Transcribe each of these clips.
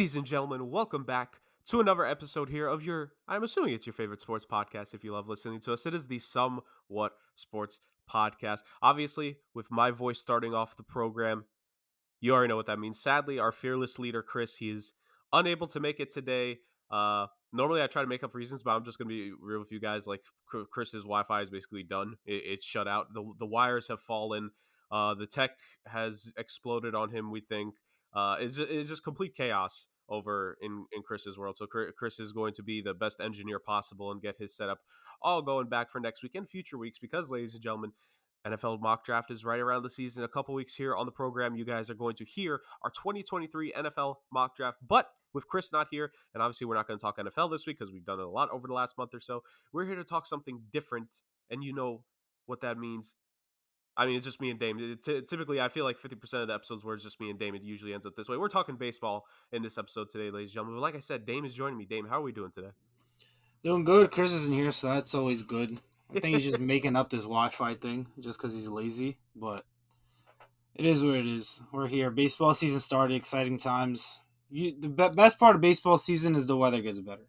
Ladies and gentlemen, welcome back to another episode here of I'm assuming it's your favorite sports podcast if you love listening to us. It is the Somewhat Sports Podcast. Obviously, with my voice starting off the program, you already know what that means. Sadly, our fearless leader, Chris, he is unable to make it today. Normally, I try to make up reasons, but I'm just going to be real with you guys. Like, Chris's Wi Fi is basically done, it's shut out. The wires have fallen. The tech has exploded on him, we think. It's just complete chaos over in Chris's world. So Chris is going to be the best engineer possible and get his setup all going back for next week and future weeks because, ladies and gentlemen, NFL mock draft is right around the season. A couple weeks here on the program, you guys are going to hear our 2023 NFL mock draft. But with Chris not here, and obviously we're not going to talk NFL this week because we've done it a lot over the last month or so, we're here to talk something different. And you know what that means. I mean, it's just me and Dame. Typically, I feel like 50% of the episodes where it's just me and Dame, it usually ends up this way. We're talking baseball in this episode today, ladies and gentlemen. But like I said, Dame is joining me. Dame, how are we doing today? Doing good. Chris isn't here, so that's always good. I think he's just making up this Wi-Fi thing just because he's lazy, but it is what it is. We're here. Baseball season started. Exciting times. Best part of baseball season is the weather gets better,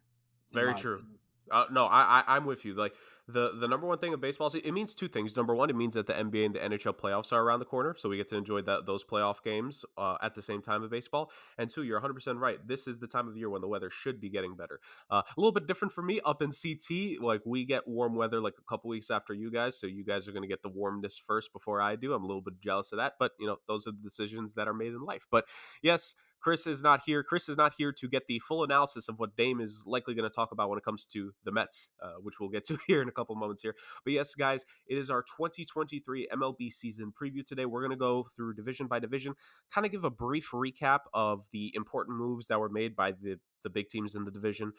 in Very my true. opinion. No, I'm with you. Like the number one thing of baseball, it means two things. Number one, it means that the NBA and the NHL playoffs are around the corner, so we get to enjoy those playoff games at the same time of baseball. And two, you're 100% right. This is the time of year when the weather should be getting better. A little bit different for me up in CT. Like we get warm weather like a couple weeks after you guys, so you guys are going to get the warmness first before I do. I'm a little bit jealous of that, but those are the decisions that are made in life. But yes, Chris is not here. Chris is not here to get the full analysis of what Dame is likely going to talk about when it comes to the Mets, which we'll get to here in a couple moments here. But yes, guys, it is our 2023 MLB season preview today. We're going to go through division by division, kind of give a brief recap of the important moves that were made by the big teams in the division.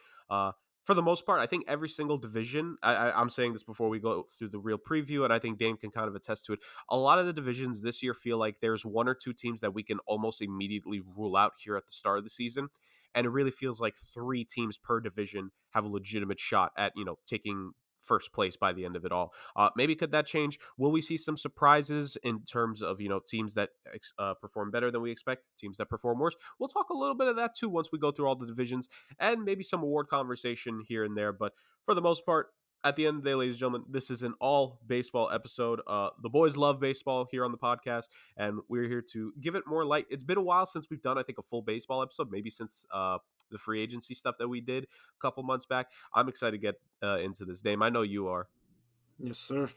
For the most part, I think every single division, I'm saying this before we go through the real preview, and I think Dame can kind of attest to it. A lot of the divisions this year feel like there's one or two teams that we can almost immediately rule out here at the start of the season. And it really feels like three teams per division have a legitimate shot at, taking first place by the end of it all. Maybe could that change? Will we see some surprises in terms of, teams that perform better than we expect, teams that perform worse? We'll talk a little bit of that too once we go through all the divisions and maybe some award conversation here and there. But for the most part, at the end of the day, ladies and gentlemen, this is an all baseball episode. The boys love baseball here on the podcast, and we're here to give it more light. It's been a while since we've done, I think, a full baseball episode, maybe since the free agency stuff that we did a couple months back. I'm excited to get into this, Dame. I know you are. Yes, sir.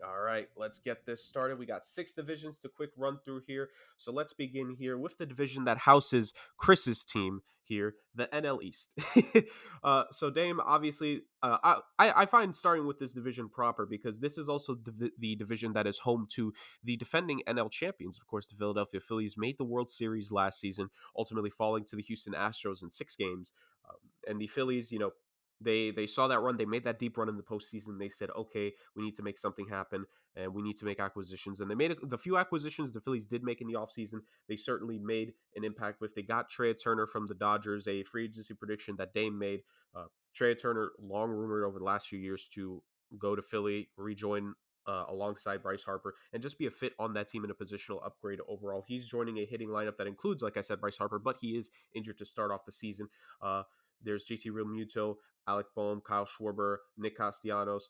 All right, let's get this started. We got 6 divisions to quick run through here. So let's begin here with the division that houses Chris's team here, the NL East. So Dame, obviously, I find starting with this division proper because this is also the division that is home to the defending NL champions. Of course, the Philadelphia Phillies made the World Series last season, ultimately falling to the Houston Astros in 6 games. And the Phillies, they saw that run. They made that deep run in the postseason. They said, okay, we need to make something happen and we need to make acquisitions. And they made the few acquisitions the Phillies did make in the offseason. They certainly made an impact with. They got Trey Turner from the Dodgers, a free agency prediction that Dame made. Trey Turner, long rumored over the last few years to go to Philly, rejoin alongside Bryce Harper, and just be a fit on that team in a positional upgrade overall. He's joining a hitting lineup that includes, like I said, Bryce Harper, but he is injured to start off the season. There's JT Realmuto, Alec Boehm, Kyle Schwarber, Nick Castellanos.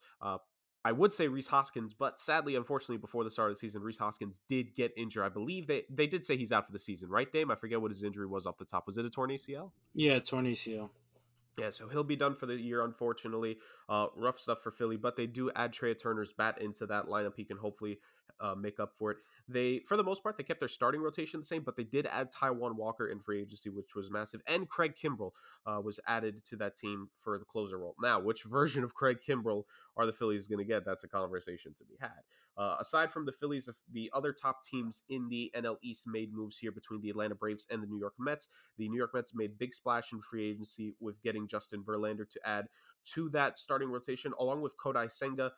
I would say Rhys Hoskins, but sadly, unfortunately, before the start of the season, Rhys Hoskins did get injured. I believe they did say he's out for the season, right, Dame? I forget what his injury was off the top. Was it a torn ACL? Yeah, torn ACL. Yeah, so he'll be done for the year, unfortunately. Rough stuff for Philly, but they do add Trey Turner's bat into that lineup. He can hopefully make up for it. For the most part, they kept their starting rotation the same, but they did add Taijuan Walker in free agency, which was massive. And Craig Kimbrell was added to that team for the closer role. Now, which version of Craig Kimbrell are the Phillies going to get? That's a conversation to be had. Aside from the Phillies, the other top teams in the NL East made moves here between the Atlanta Braves and the New York Mets. The New York Mets made big splash in free agency with getting Justin Verlander to add to that starting rotation, along with Kodai Senga.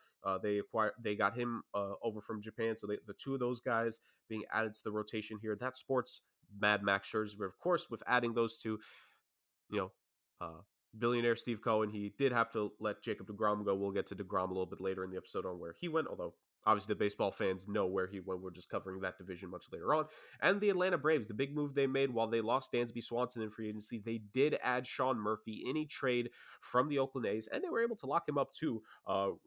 They got him over from Japan, so the two of those guys being added to the rotation here. That sports Mad Max Scherzer, of course, with adding those two, you know, billionaire Steve Cohen, he did have to let Jacob deGrom go. We'll get to deGrom a little bit later in the episode on where he went, although Obviously, the baseball fans know where he went. We're just covering that division much later on. And the Atlanta Braves, the big move they made while they lost Dansby Swanson in free agency, they did add Sean Murphy in a trade from the Oakland A's, and they were able to lock him up too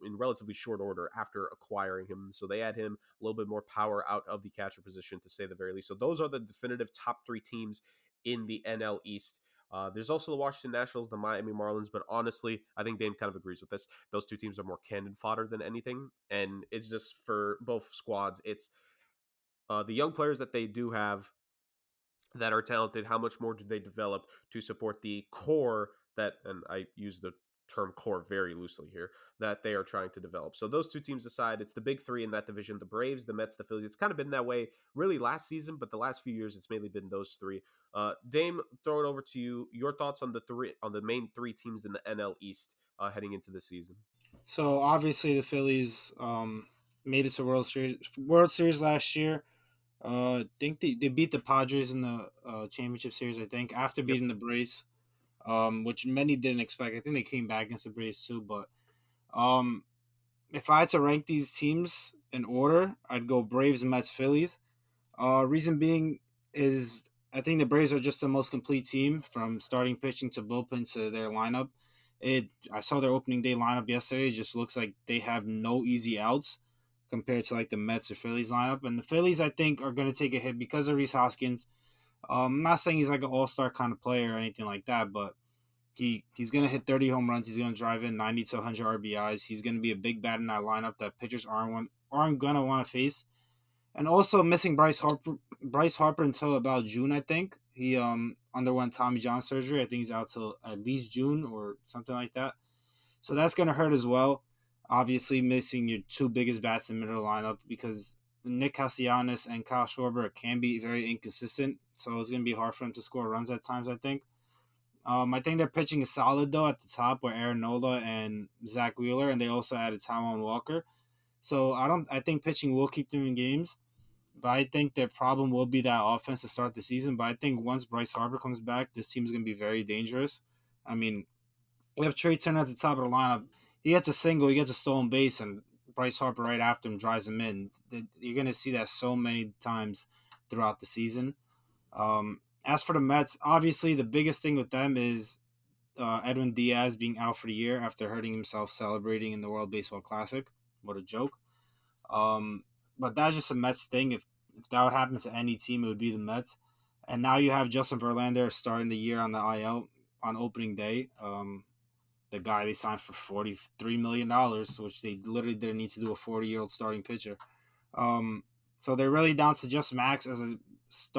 in relatively short order after acquiring him. So they had him a little bit more power out of the catcher position, to say the very least. So those are the definitive top three teams in the NL East. There's also the Washington Nationals, the Miami Marlins, but honestly, I think Dame kind of agrees with this. Those two teams are more cannon fodder than anything, and it's just for both squads. It's the young players that they do have that are talented. How much more do they develop to support the core that, and I use the term core very loosely here, that they are trying to develop. So those two teams aside, it's the big three in that division: the Braves, the Mets, the Phillies. It's kind of been that way really last season, but the last few years it's mainly been those three. Dame, throw it over to you. Your thoughts on the main three teams in the NL East heading into the season? So obviously the Phillies made it to World Series last year. Think they beat the Padres in the championship series. I think after Yep. beating the Braves, which many didn't expect. I think they came back against the Braves too. But um, if I had to rank these teams in order, I'd go Braves, Mets, Phillies. Reason being is I think the Braves are just the most complete team from starting pitching to bullpen to their lineup. I saw their opening day lineup yesterday. It just looks like they have no easy outs compared to like the Mets or Phillies lineup. And the Phillies, I think, are going to take a hit because of Reese Hoskins. I'm not saying he's like an all star kind of player or anything like that, but he's going to hit 30 home runs. He's going to drive in 90 to 100 RBIs. He's going to be a big bat in that lineup that pitchers aren't going to want to face. And also missing Bryce Harper until about June, I think. He underwent Tommy John surgery. I think he's out till at least June or something like that. So that's gonna hurt as well. Obviously, missing your two biggest bats in the middle lineup because Nick Castellanos and Kyle Schwarber can be very inconsistent. So it's gonna be hard for them to score runs at times, I think. I think their pitching is solid though at the top with Aaron Nola and Zach Wheeler, and they also added Taijuan Walker. So I think pitching will keep them in games. But I think their problem will be that offense to start the season. But I think once Bryce Harper comes back, this team is going to be very dangerous. I mean, we have Trey Turner at the top of the lineup. He gets a single, he gets a stolen base, and Bryce Harper right after him drives him in. You're going to see that so many times throughout the season. As for the Mets, obviously the biggest thing with them is Edwin Diaz being out for the year after hurting himself celebrating in the World Baseball Classic. What a joke. Um, but that's just a Mets thing. If that would happen to any team, it would be the Mets. And now you have Justin Verlander starting the year on the IL on opening day. The guy they signed for $43 million, which they literally didn't need to do a 40-year-old starting pitcher. Um, so they're really down to just Max as a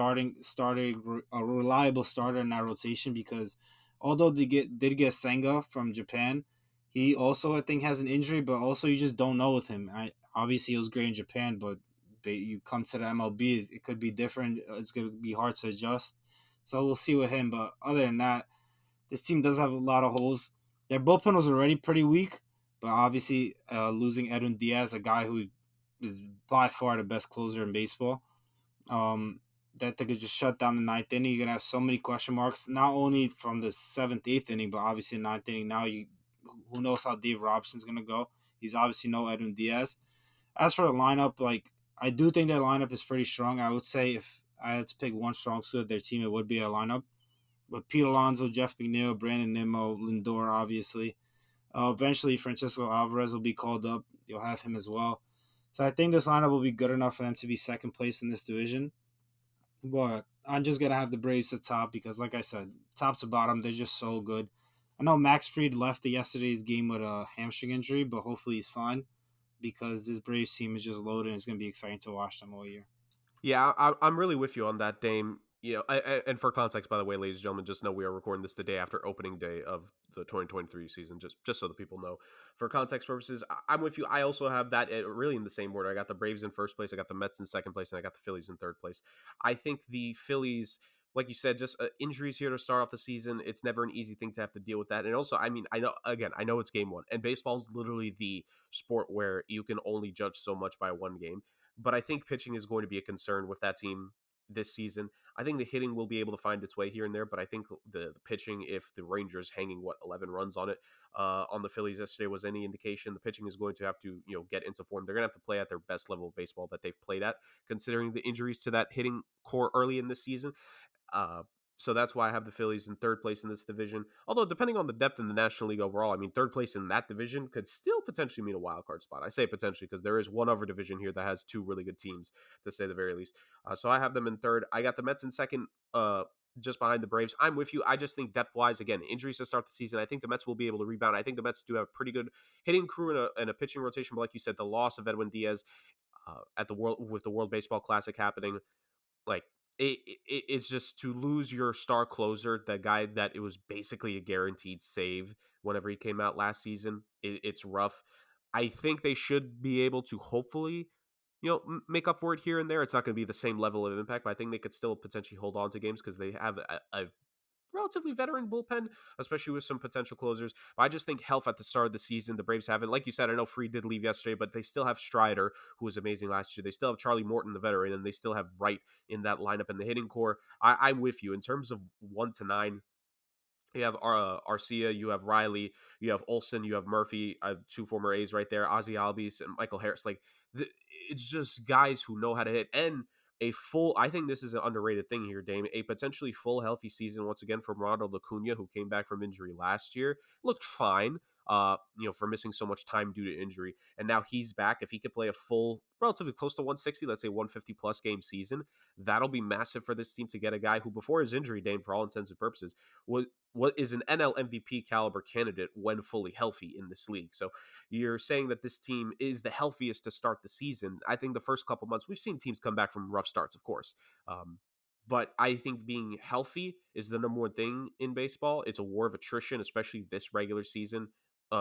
a reliable starter in that rotation because although they did get Senga from Japan, he also I think has an injury, but also you just don't know with him. Obviously he was great in Japan, but you come to the MLB, it could be different. It's gonna be hard to adjust. So we'll see with him. But other than that, this team does have a lot of holes. Their bullpen was already pretty weak, but obviously losing Edwin Diaz, a guy who is by far the best closer in baseball, um, that they could just shut down the ninth inning. You're gonna have so many question marks, not only from the seventh, eighth inning, but obviously ninth inning. Now who knows how Dave Robinson's gonna go? He's obviously no Edwin Diaz. As for the lineup, like I do think their lineup is pretty strong. I would say if I had to pick one strong suit of their team, it would be a lineup. But Pete Alonso, Jeff McNeil, Brandon Nimmo, Lindor, obviously. Eventually, Francisco Alvarez will be called up. You'll have him as well. So I think this lineup will be good enough for them to be second place in this division. But I'm just gonna have the Braves at top because, like I said, top to bottom, they're just so good. I know Max Fried left the yesterday's game with a hamstring injury, but hopefully he's fine because this Braves team is just loaded and it's gonna be exciting to watch them all year. Yeah, I'm really with you on that, Dame. And for context, by the way, ladies and gentlemen, just know we are recording this the day after opening day of the 2023 season, just so the people know. For context purposes, I'm with you. I also have that really in the same order. I got the Braves in first place, I got the Mets in second place, and I got the Phillies in third place. I think the Phillies, like you said, just injuries here to start off the season. It's never an easy thing to have to deal with that. And also, I mean, I know it's game one, and baseball is literally the sport where you can only judge so much by one game, but I think pitching is going to be a concern with that team this season. I think the hitting will be able to find its way here and there, but I think the pitching, if the Rangers hanging 11 runs on the Phillies yesterday was any indication, the pitching is going to have to get into form. They're going to have to play at their best level of baseball that they've played at, considering the injuries to that hitting core early in this season. Uh, so that's why I have the Phillies in third place in this division. Although, depending on the depth in the National League overall, I mean, third place in that division could still potentially mean a wild card spot. I say potentially because there is one other division here that has two really good teams, to say the very least. So I have them in third. I got the Mets in second, just behind the Braves. I'm with you. I just think depth wise, again, injuries to start the season, I think the Mets will be able to rebound. I think the Mets do have a pretty good hitting crew and a pitching rotation. But like you said, the loss of Edwin Diaz at the World Baseball Classic happening, like it's just to lose your star closer, the guy that it was basically a guaranteed save whenever he came out last season. It's rough. I think they should be able to hopefully, make up for it here and there. It's not going to be the same level of impact, but I think they could still potentially hold on to games because they have a relatively veteran bullpen, especially with some potential closers. But I just think health at the start of the season, the Braves haven't. Like you said, I know Freed did leave yesterday, but they still have Strider, who was amazing last year. They still have Charlie Morton, the veteran, and they still have Wright in that lineup in the hitting core. I'm with you in terms of 1 to 9. You have Arcia, you have Riley, you have Olson, you have Murphy, two former A's right there, Ozzy Albies and Michael Harris. Like it's just guys who know how to hit, and a full. I think this is an underrated thing here, Dame. A potentially full healthy season once again for Ronald Acuna, who came back from injury last year, looked fine. For missing so much time due to injury, and now he's back. If he could play a full, relatively close to 160, let's say 150 plus game season, that'll be massive for this team to get a guy who, before his injury, Dame, for all intents and purposes, was what is an NL MVP caliber candidate when fully healthy in this league. So you're saying that this team is the healthiest to start the season. I think the first couple months, we've seen teams come back from rough starts, of course. But I think being healthy is the number one thing in baseball. It's a war of attrition, especially this regular season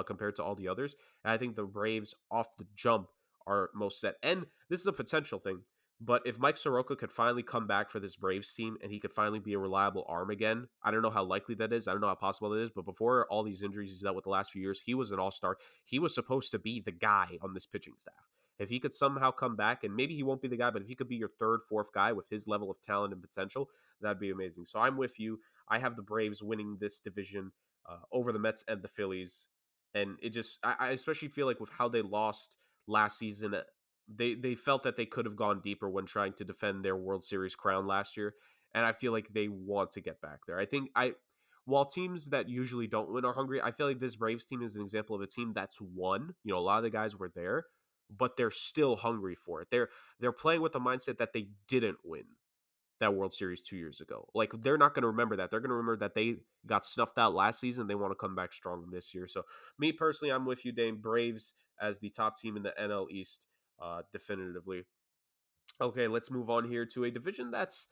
compared to all the others. And I think the Braves off the jump are most set. And this is a potential thing. But if Mike Soroka could finally come back for this Braves team and he could finally be a reliable arm again, I don't know how likely that is. I don't know how possible it is. But before all these injuries he's dealt with the last few years, he was an all-star. He was supposed to be the guy on this pitching staff. If he could somehow come back, and maybe he won't be the guy, but if he could be your third, fourth guy with his level of talent and potential, that'd be amazing. So I'm with you. I have the Braves winning this division over the Mets and the Phillies. And it just, I especially feel like with how they lost last season, they felt that they could have gone deeper when trying to defend their World Series crown last year, and I feel like they want to get back there. I think while teams that usually don't win are hungry, I feel like this Braves team is an example of a team that's won. A lot of the guys were there, but they're still hungry for it. They're playing with the mindset that they didn't win that World Series 2 years ago. Like they're not going to remember that. They're going to remember that they got snuffed out last season. They want to come back strong this year. So me personally, I'm with you, Dame. Braves as the top team in the NL East, definitively. Okay, let's move on here to a division that's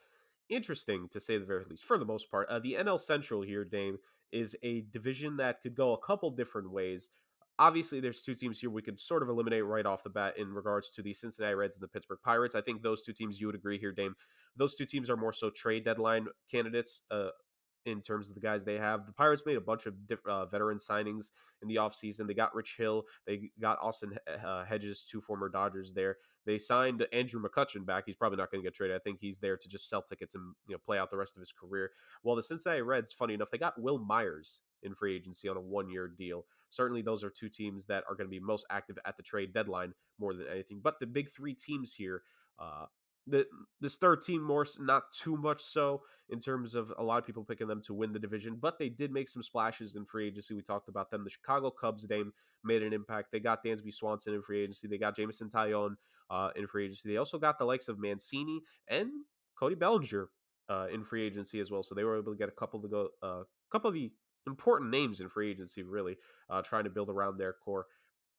interesting to say the very least, for the most part. The NL Central here, Dame, is a division that could go a couple different ways. Obviously, there's two teams here we could sort of eliminate right off the bat in regards to the Cincinnati Reds and the Pittsburgh Pirates. I think those two teams, you would agree here, Dame. Those two teams are more so trade deadline candidates. In terms of the guys they have. The Pirates made a bunch of veteran signings in the offseason. They got Rich Hill. They got Austin Hedges, two former Dodgers there. They signed Andrew McCutchen back. He's probably not going to get traded. I think he's there to just sell tickets and play out the rest of his career. While the Cincinnati Reds, funny enough, they got Will Myers in free agency on a 1-year deal. Certainly those are two teams that are going to be most active at the trade deadline more than anything. But the big three teams here, this third team more not too much so in terms of a lot of people picking them to win the division, but they did make some splashes in free agency. We talked about them. The Chicago Cubs, they made an impact. They got Dansby Swanson in free agency. They got Jameson Taillon in free agency. They also got the likes of Mancini and Cody Bellinger in free agency as well. So they were able to get a couple of the important names in free agency, really trying to build around their core.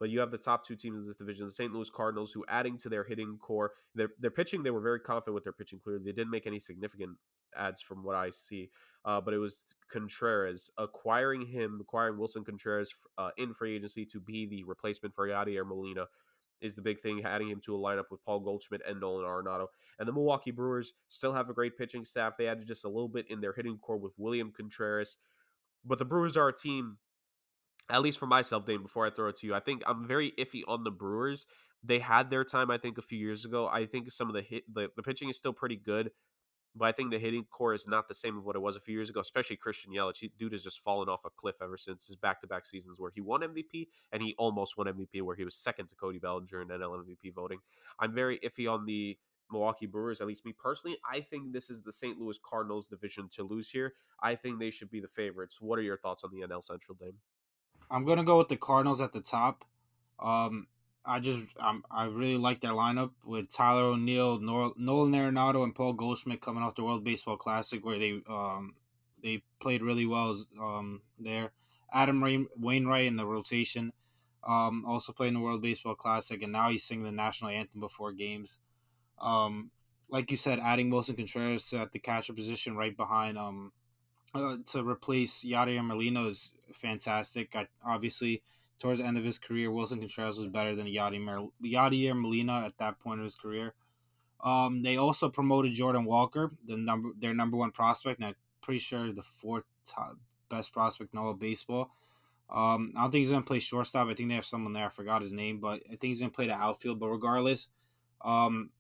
But you have the top two teams in this division, the St. Louis Cardinals, who adding to their hitting core, their pitching, they were very confident with their pitching. Clearly, they didn't make any significant adds from what I see. But it was Contreras, acquiring Wilson Contreras in free agency to be the replacement for Yadier Molina is the big thing, adding him to a lineup with Paul Goldschmidt and Nolan Arenado. And the Milwaukee Brewers still have a great pitching staff. They added just a little bit in their hitting core with William Contreras. But the Brewers are a team, at least for myself, Dane, before I throw it to you, I think I'm very iffy on the Brewers. They had their time, I think, a few years ago. I think some of the pitching is still pretty good. but I think the hitting core is not the same of what it was a few years ago, especially Christian Yelich. Dude has just fallen off a cliff ever since his back-to-back seasons where he won MVP and he almost won MVP, where he was second to Cody Bellinger in NL MVP voting. I'm very iffy on the Milwaukee Brewers, at least me personally. I think this is the St. Louis Cardinals division to lose here. I think they should be the favorites. What are your thoughts on the NL Central, Dame? I'm gonna go with the Cardinals at the top. Um, I really like their lineup with Tyler O'Neill, Nolan Arenado, and Paul Goldschmidt coming off the World Baseball Classic where they played really well there. Wainwright in the rotation, also played in the World Baseball Classic, and now he's singing the national anthem before games. Um, like you said, adding Wilson Contreras at the catcher position right behind to replace Yadier Molina is fantastic. Obviously, towards the end of his career, Wilson Contreras was better than Yadier Molina at that point of his career. They also promoted Jordan Walker, their number one prospect, and I'm pretty sure the fourth top best prospect in all of baseball. I don't think he's gonna play shortstop. I think they have someone there. I forgot his name, but I think he's gonna play the outfield. But regardless, um,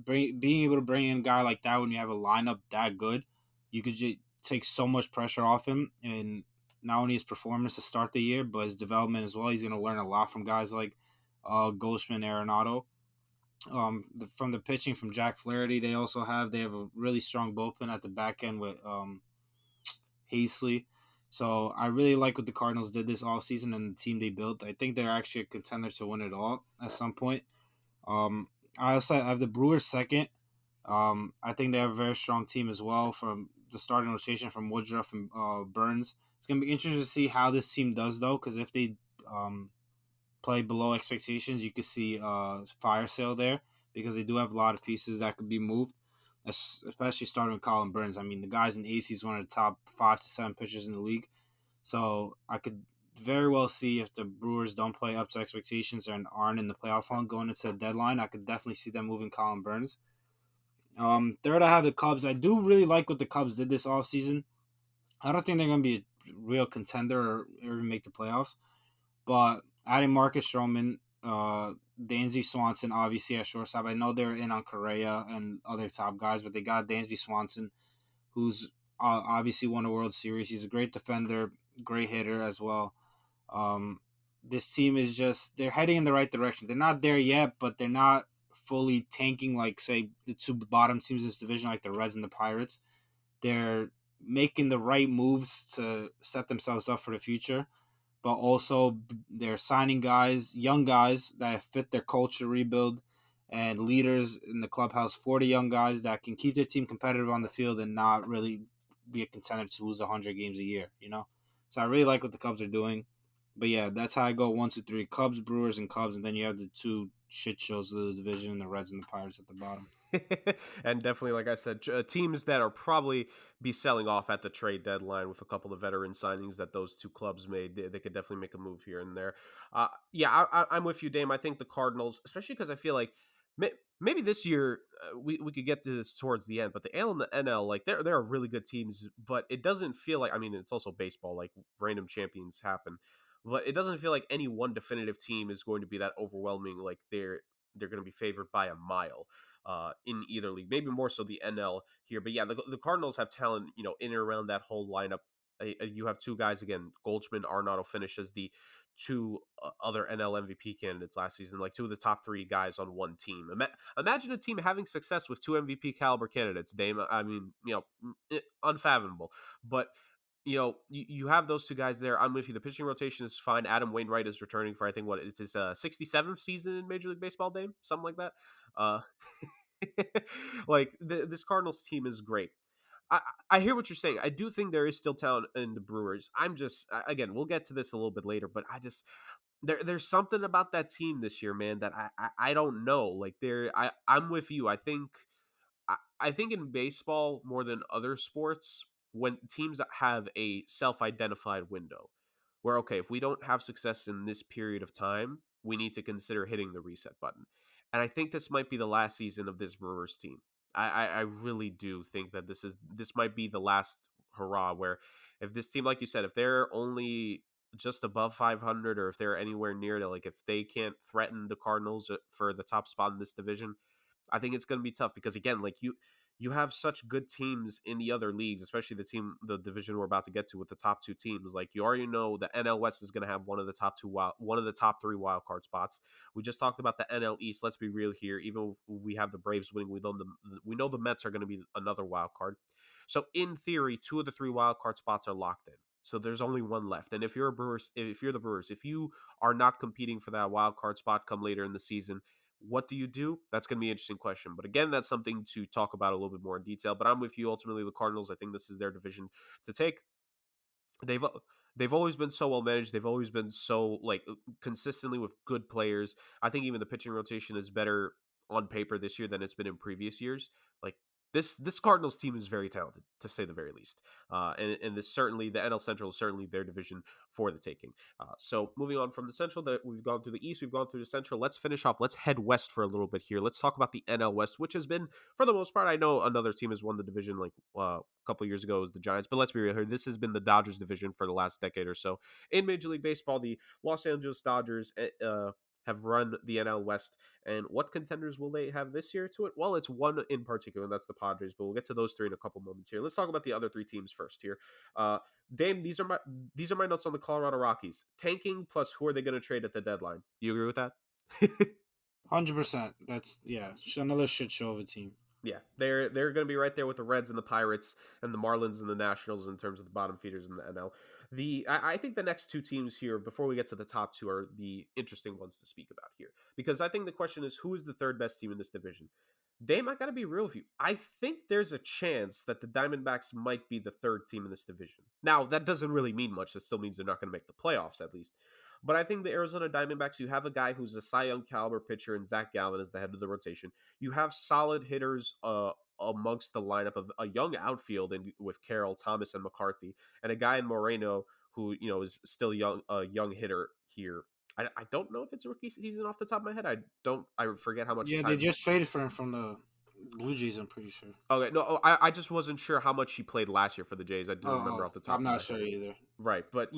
being able to bring in a guy like that when you have a lineup that good, you could just take so much pressure off him, and not only his performance to start the year, but his development as well. He's gonna learn a lot from guys like Goldschmidt, Arenado. From the pitching from Jack Flaherty, they have a really strong bullpen at the back end with Hazley. So I really like what the Cardinals did this offseason and the team they built. I think they're actually a contender to win it all at some point. Um, I also have the Brewers second. I think they have a very strong team as well from the starting rotation from Woodruff and Burns. It's going to be interesting to see how this team does, though, because if they um, play below expectations, you could see fire sale there because they do have a lot of pieces that could be moved, especially starting with Colin Burns. I mean, the guy's an ace. He's one of the top 5 to 7 pitchers in the league. So I could very well see if the Brewers don't play up to expectations and aren't in the playoff hunt going into the deadline. I could definitely see them moving Colin Burns. Third, I have the Cubs. I do really like what the Cubs did this offseason. I don't think they're going to be a real contender or even make the playoffs. But adding Marcus Stroman, Dansby Swanson, obviously at shortstop. I know they're in on Correa and other top guys, but they got Dansby Swanson, who's obviously won a World Series. He's a great defender, great hitter as well. Um, this team is they're heading in the right direction. They're not there yet, but they're not fully tanking like, say, the two bottom teams in this division, like the Reds and the Pirates. They're making the right moves to set themselves up for the future, but also they're signing guys, young guys that fit their culture rebuild and leaders in the clubhouse for the young guys that can keep their team competitive on the field and not really be a contender to lose 100 games a year, you know? So I really like what the Cubs are doing. But yeah, that's how I go 1, 2, 3. Cubs, Brewers, and Cubs, and then you have the two shit shows of the division, the Reds and the Pirates at the bottom. And definitely, like I said, teams that are probably be selling off at the trade deadline with a couple of veteran signings that those two clubs made. They could definitely make a move here and there. Yeah, I'm with you, Dame. I think the Cardinals, especially because I feel like maybe this year we could get to this towards the end, but the AL and the NL, like they're really good teams, but it doesn't feel like. I mean, it's also baseball. Like random champions happen, but it doesn't feel like any one definitive team is going to be that overwhelming. Like they're going to be favored by a mile in either league. Maybe more so the NL here, but yeah, the Cardinals have talent, in and around that whole lineup. You have two guys again, Goldschmidt, Arenado finishes the two other NL MVP candidates last season, like two of the top three guys on one team. Imagine a team having success with two MVP caliber candidates. Dame, I mean, unfathomable. But you have those two guys there. I'm with you. The pitching rotation is fine. Adam Wainwright is returning for I think what it's his 67th season in Major League Baseball, Dame, something like that. Uh, like this Cardinals team is great. I, I hear what you're saying. I do think there is still talent in the Brewers. I'm just again, we'll get to this a little bit later, but I just there's something about that team this year, man, that I don't know. Like I'm with you. I think in baseball more than other sports, when teams that have a self-identified window, where okay, if we don't have success in this period of time, we need to consider hitting the reset button. And I think this might be the last season of this Brewers team. I really do think that this might be the last hurrah where if this team, like you said, if they're only just above 500 or if they're anywhere near to like if they can't threaten the Cardinals for the top spot in this division, I think it's going to be tough because again, like you have such good teams in the other leagues, especially the division we're about to get to with the top two teams. Like you already know, the NL West is going to have one of the top three wild card spots. We just talked about the NL East. Let's be real here. Even if we have the Braves winning, we know the Mets are going to be another wild card. So in theory, two of the three wild card spots are locked in. So there's only one left. And if you're the Brewers, if you are not competing for that wild card spot come later in the season, what do you do? That's going to be an interesting question. But again, that's something to talk about a little bit more in detail. But I'm with you. Ultimately, the Cardinals, I think this is their division to take. They've they've always been so well managed. They've always been so consistently with good players. I think even the pitching rotation is better on paper this year than it's been in previous years. Like this Cardinals team is very talented, to say the very least. And this certainly the NL Central is certainly their division for the taking. So moving on from the Central, that we've gone through the East, we've gone through the Central. Let's finish off. Let's head west for a little bit here. Let's talk about the NL West, which has been, for the most part, I know another team has won the division a couple years ago was the Giants, but let's be real here. This has been the Dodgers division for the last decade or so in Major League Baseball. The Los Angeles Dodgers have run the NL West. And what contenders will they have this year to it? Well, it's one in particular, and that's the Padres. But we'll get to those three in a couple moments here. Let's talk about the other three teams first here. Dame, these are my notes on the Colorado Rockies. Tanking plus who are they going to trade at the deadline? You agree with that? 100%. That's another shit show of a team. Yeah, they're going to be right there with the Reds and the Pirates and the Marlins and the Nationals in terms of the bottom feeders in the NL. I think the next two teams here, before we get to the top two, are the interesting ones to speak about here, because I think the question is who is the third best team in this division. Dame, I got to be real with you. I think there's a chance that the Diamondbacks might be the third team in this division. Now, that doesn't really mean much. That still means they're not going to make the playoffs, at least. But I think the Arizona Diamondbacks, you have a guy who's a Cy Young caliber pitcher in Zach Gallen as the head of the rotation. You have solid hitters amongst the lineup of a young outfield with Carroll, Thomas, and McCarthy, and a guy in Moreno who is still a young hitter here. I don't know if it's a rookie season off the top of my head. I forget how much Yeah, they time. just traded for him from the Blue Jays, I'm pretty sure. Okay, no, I just wasn't sure how much he played last year for the Jays. I didn't remember off the top I'm of my not head. sure either. Right, but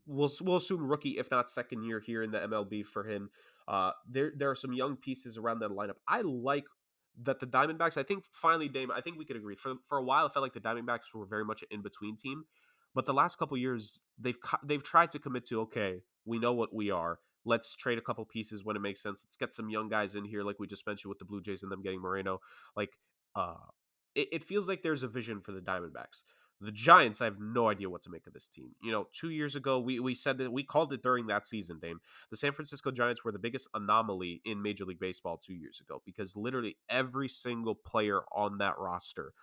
we'll assume rookie, if not second year here in the MLB for him. There are some young pieces around that lineup. I like that the Diamondbacks. I think finally, Dame. I think we could agree. For a while, it felt like the Diamondbacks were very much an in between team, but the last couple years they've tried to commit to, okay, we know what we are. Let's trade a couple pieces when it makes sense. Let's get some young guys in here, like we just mentioned with the Blue Jays and them getting Moreno. Like, uh, it feels like there's a vision for the Diamondbacks. The Giants, I have no idea what to make of this team. 2 years ago, we said that we called it during that season, Dame. The San Francisco Giants were the biggest anomaly in Major League Baseball 2 years ago because literally every single player on that roster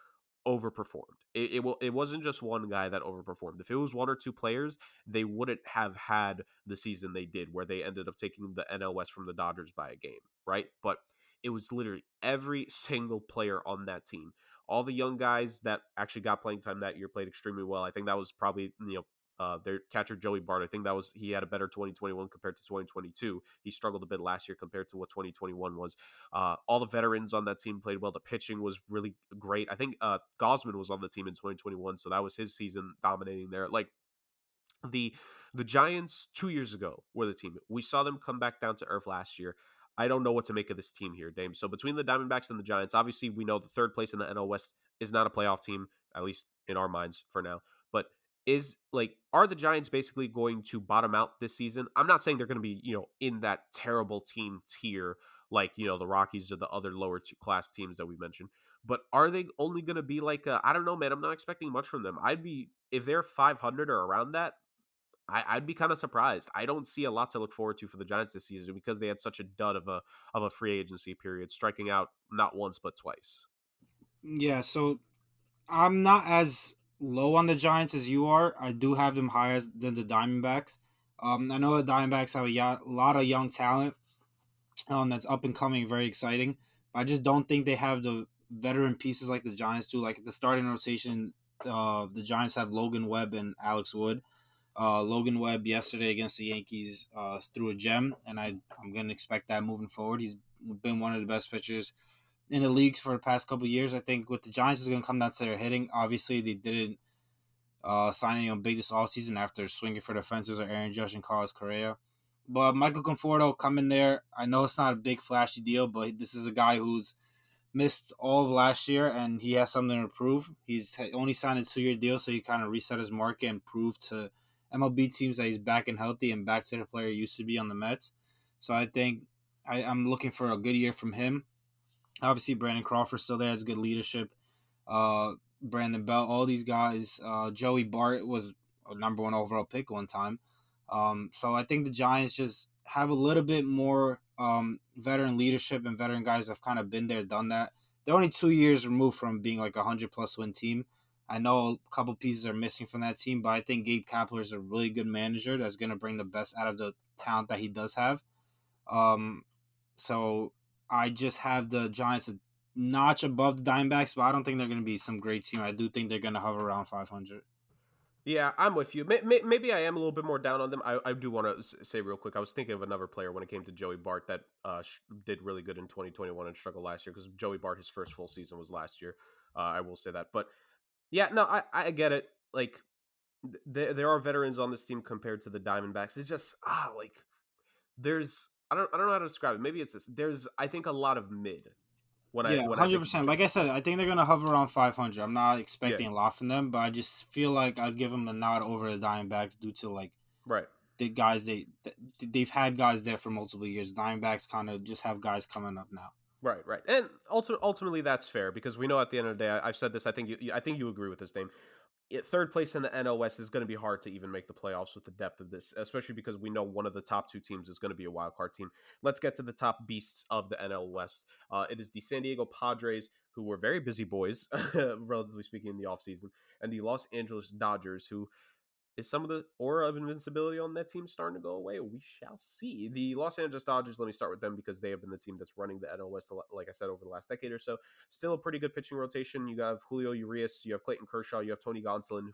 overperformed. It wasn't just one guy that overperformed. If it was one or two players, they wouldn't have had the season they did, where they ended up taking the NL West from the Dodgers by a game, right? But it was literally every single player on that team. All the young guys that actually got playing time that year played extremely well. I think that was probably their catcher Joey Bart. I think he had a better 2021 compared to 2022. He struggled a bit last year compared to what 2021 was. All the veterans on that team played well. The pitching was really great. I think Gosman was on the team in 2021, so that was his season dominating there. Like the the Giants 2 years ago were the team. We saw them come back down to earth last year. I don't know what to make of this team here, Dame. So between the Diamondbacks and the Giants, obviously we know the third place in the NL West is not a playoff team, at least in our minds for now. But are the Giants basically going to bottom out this season? I'm not saying they're going to be, in that terrible team tier like, the Rockies or the other lower class teams that we mentioned. But are they only going to be I don't know, man. I'm not expecting much from them. If they're 500 or around that, I'd be kind of surprised. I don't see a lot to look forward to for the Giants this season because they had such a dud of a free agency period, striking out not once but twice. Yeah, so I'm not as low on the Giants as you are. I do have them higher than the Diamondbacks. I know the Diamondbacks have a lot of young talent that's up and coming, very exciting. But I just don't think they have the veteran pieces like the Giants do. Like the starting rotation, the Giants have Logan Webb and Alex Wood. Logan Webb yesterday against the Yankees threw a gem, and I'm going to expect that moving forward. He's been one of the best pitchers in the league for the past couple of years. I think with the Giants is going to come down to their hitting. Obviously, they didn't sign anyone big this offseason after swinging for the fences or Aaron Judge and Carlos Correa. But Michael Conforto coming there. I know it's not a big flashy deal, but this is a guy who's missed all of last year, and he has something to prove. He's only signed a 2 year deal, so he kind of reset his market and proved to MLB teams that he's back and healthy and back to the player he used to be on the Mets. So I think I'm looking for a good year from him. Obviously, Brandon Crawford still there, has good leadership. Brandon Belt, all these guys. Joey Bart was a number one overall pick one time. So I think the Giants just have a little bit more veteran leadership and veteran guys have kind of been there, done that. They're only 2 years removed from being like a 100+ win team. I know a couple pieces are missing from that team, but I think Gabe Kapler is a really good manager that's going to bring the best out of the talent that he does have. Um, so I just have the Giants a notch above the Diamondbacks, but I don't think they're going to be some great team. I do think they're going to hover around 500. Yeah, I'm with you. Maybe I am a little bit more down on them. I do want to say real quick. I was thinking of another player when it came to Joey Bart that did really good in 2021 and struggled last year because Joey Bart, his first full season was last year. I will say that. But yeah, no, I get it. Like there are veterans on this team compared to the Diamondbacks. It's just like there's I don't know how to describe it. Maybe it's this. There's I think a lot of mid Yeah, when I think of the 100%. Like I Giants. said, I think they're going to hover around 500. I'm not Yeah, expecting a lot from them, but I just feel like I'd give them the nod over the Diamondbacks due to like right. the guys they've had guys there for multiple years. Diamondbacks kind of just have guys coming up now. Right, right, and ultimately that's fair because we know at the end of the day, I've said this. I think you agree with this, Dame. Third place in the NL West is going to be hard to even make the playoffs with the depth of this, especially because we know one of the top two teams is going to be a wild card team. Let's get to the top beasts of the NL West. It is the San Diego Padres, who were very busy boys, relatively speaking, in the offseason, and the Los Angeles Dodgers, who is some of the aura of invincibility on that team starting to go away? We shall see. The Los Angeles Dodgers, let me start with them because they have been the team that's running the NL West, like I said, over the last decade or so. Still a pretty good pitching rotation. You have Julio Urias, you have Clayton Kershaw, you have Tony Gonsolin,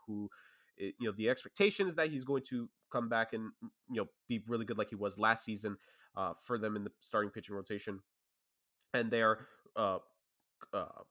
who the expectation is that he's going to come back and be really good like he was last season for them in the starting pitching rotation. And they are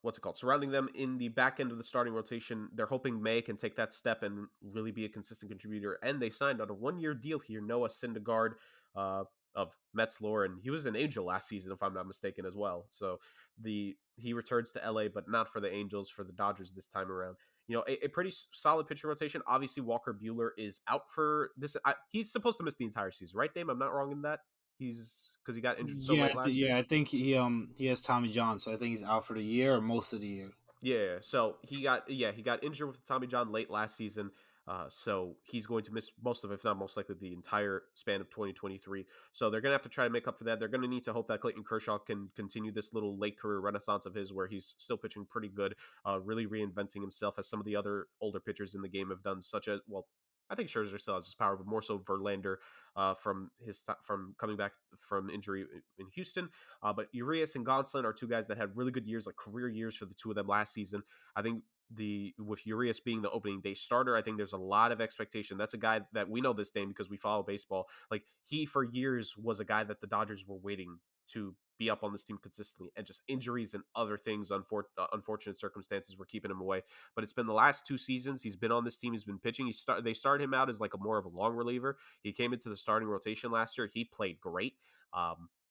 what's it called, surrounding them in the back end of the starting rotation. They're hoping May can take that step and really be a consistent contributor. And they signed on a 1 year deal here Noah Syndergaard uh, of Mets lore, and he was an Angel last season, if I'm not mistaken, as well. So he returns to LA, but not for the Angels, for the Dodgers this time around. A pretty solid pitching rotation. Obviously, Walker Buehler is out for this. He's supposed to miss the entire season, right, Dame? I'm not wrong in that. He's because he got injured so Yeah, late last year. yeah. I think he has Tommy John, so I think he's out for the year or most of the year. Yeah, so he got injured with Tommy John late last season. So he's going to miss most of, if not most likely, the entire span of 2023. So they're gonna have to try to make up for that. They're gonna need to hope that Clayton Kershaw can continue this little late career renaissance of his, where he's still pitching pretty good, really reinventing himself as some of the other older pitchers in the game have done, such as I think Scherzer still has his power, but more so Verlander from coming back from injury in Houston. But Urias and Gonsolin are two guys that had really good years, like career years for the two of them last season. I think with Urias being the opening day starter, I think there's a lot of expectation. That's a guy that we know this name because we follow baseball. Like he for years was a guy that the Dodgers were waiting to be up on this team consistently, and just injuries and other things, unfortunate circumstances were keeping him away. But it's been the last 2 seasons he's been on this team. He's been pitching. They started him out as like a more of a long reliever. He came into the starting rotation last year. He played great.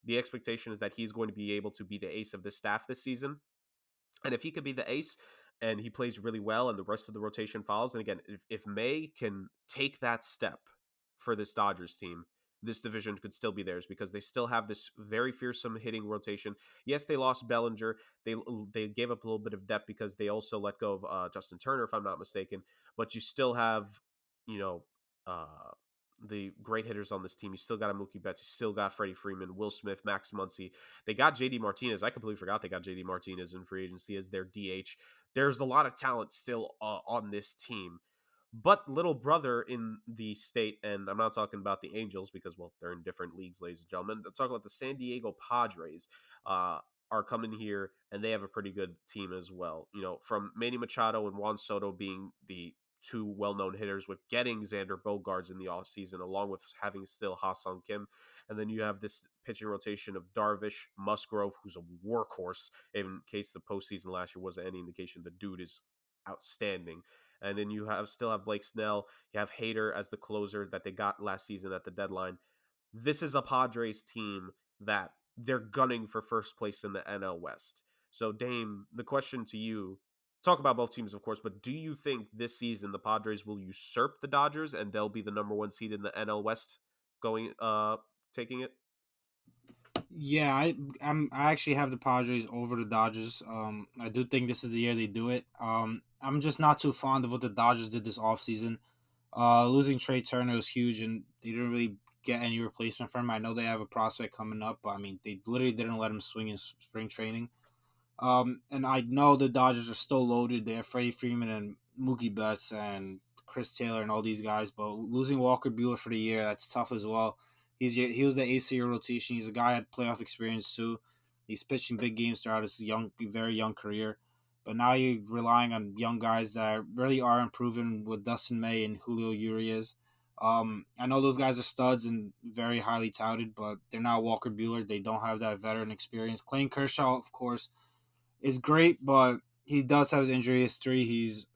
The expectation is that he's going to be able to be the ace of this staff this season. And if he could be the ace and he plays really well and the rest of the rotation follows, and again, if May can take that step for this Dodgers team, this division could still be theirs because they still have this very fearsome hitting rotation. Yes, they lost Bellinger. They gave up a little bit of depth because they also let go of Justin Turner, if I'm not mistaken. But you still have, you know, the great hitters on this team. You still got a Mookie Betts. You still got Freddie Freeman, Will Smith, Max Muncy. They got JD Martinez. I completely forgot they got JD Martinez in free agency as their DH. There's a lot of talent still on this team. But little brother in the state, and I'm not talking about the Angels because, well, they're in different leagues, ladies and gentlemen. I'm talking about the San Diego Padres. Are coming here, and they have a pretty good team as well. From Manny Machado and Juan Soto being the two well-known hitters, with getting Xander Bogaerts in the offseason, along with having still Ha-Seong Kim. And then you have this pitching rotation of Darvish, Musgrove, who's a workhorse. In case the postseason last year wasn't any indication, the dude is outstanding. And then you still have Blake Snell. You have Hader as the closer that they got last season at the deadline. This is a Padres team that they're gunning for first place in the NL West. So, Dame, the question to you, talk about both teams, of course, but do you think this season the Padres will usurp the Dodgers and they'll be the number one seed in the NL West going, taking it? Yeah, I actually have the Padres over the Dodgers. I do think this is the year they do it. I'm just not too fond of what the Dodgers did this offseason. Losing Trey Turner was huge, and they didn't really get any replacement for him. I know they have a prospect coming up, but I mean, they literally didn't let him swing in spring training. And I know the Dodgers are still loaded. They have Freddie Freeman and Mookie Betts and Chris Taylor and all these guys. But losing Walker Buehler for the year, that's tough as well. He was the ace of your rotation. He's a guy had playoff experience too. He's pitched in big games throughout his very young career. But now you're relying on young guys that really are improving with Dustin May and Julio Urias. I know those guys are studs and very highly touted, but they're not Walker Buehler. They don't have that veteran experience. Clayton Kershaw, of course, is great, but he does have his injury history. He's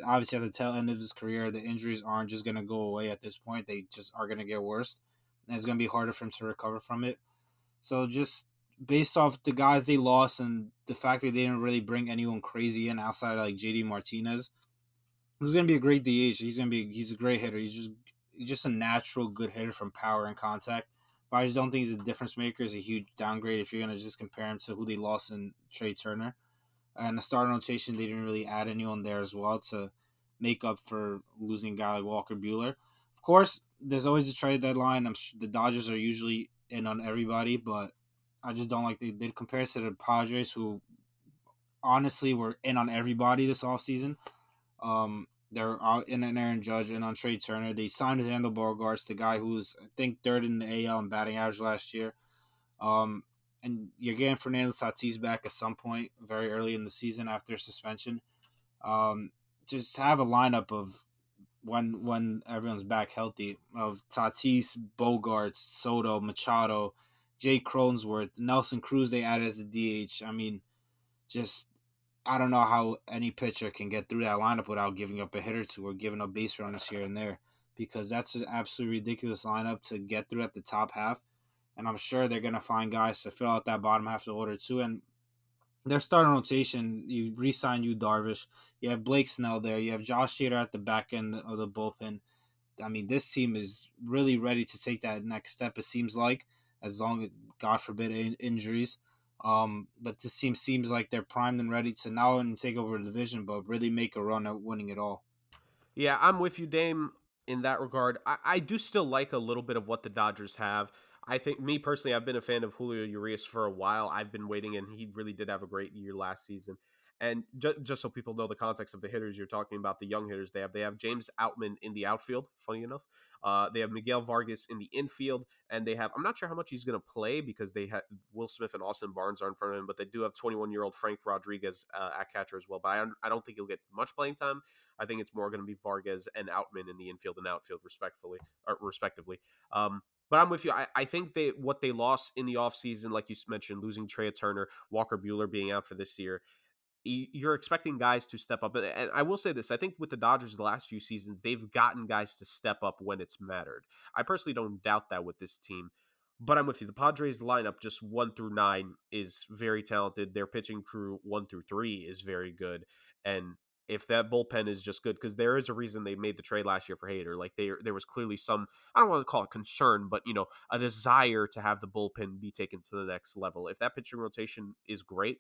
obviously at the tail end of his career. The injuries aren't just going to go away at this point. They just are going to get worse. And it's going to be harder for him to recover from it. So just based off the guys they lost and the fact that they didn't really bring anyone crazy in outside of like JD Martinez, he's going to be a great DH. He's a great hitter. He's just a natural good hitter from power and contact. But I just don't think he's a difference maker. He's a huge downgrade if you're going to just compare him to who they lost in Trey Turner. And the starting rotation, they didn't really add anyone there as well to make up for losing a guy like Walker Buehler. Of course, there's always a trade deadline. The Dodgers are usually in on everybody, but I just don't like they compare us to the Padres, who honestly were in on everybody this offseason. They're out in on Aaron Judge and on Trey Turner. They signed Randall Bogarts, the guy who was, I think, third in the AL in batting average last year. Um, and you're getting Fernando Tatis back at some point very early in the season after suspension. Just have a lineup of when everyone's back healthy of Tatis, Bogarts, Soto, Machado, Jay Cronensworth, Nelson Cruz they added as a DH. I mean, just I don't know how any pitcher can get through that lineup without giving up a hit or two or giving up base runners here and there, because that's an absolutely ridiculous lineup to get through at the top half. And I'm sure they're going to find guys to fill out that bottom half of the order too. And their starting rotation, you re-sign you Darvish, you have Blake Snell there, you have Josh Hader at the back end of the bullpen. I mean, this team is really ready to take that next step. It seems like, as long as God forbid injuries. But this team seems like they're primed and ready to not only take over the division, but really make a run at winning it all. Yeah, I'm with you, Dame, in that regard. I do still like a little bit of what the Dodgers have. I think, me personally, I've been a fan of Julio Urias for a while. I've been waiting, and he really did have a great year last season. And just so people know the context of the hitters you're talking about, the young hitters they have James Outman in the outfield, funny enough. They have Miguel Vargas in the infield, and they have, I'm not sure how much he's going to play because they have Will Smith and Austin Barnes are in front of him, but they do have 21-year-old Frank Rodriguez at catcher as well. But I don't think he'll get much playing time. I think it's more going to be Vargas and Outman in the infield and outfield, respectively. But I'm with you. I think what they lost in the offseason, like you mentioned, losing Trey Turner, Walker Buehler being out for this year, you're expecting guys to step up. And I will say this, I think with the Dodgers the last few seasons, they've gotten guys to step up when it's mattered. I personally don't doubt that with this team. But I'm with you. The Padres lineup, just 1 through 9, is very talented. Their pitching crew, 1 through 3, is very good. And if that bullpen is just good, because there is a reason they made the trade last year for Hader. Like there was clearly some, I don't want to call it concern, but a desire to have the bullpen be taken to the next level. If that pitching rotation is great,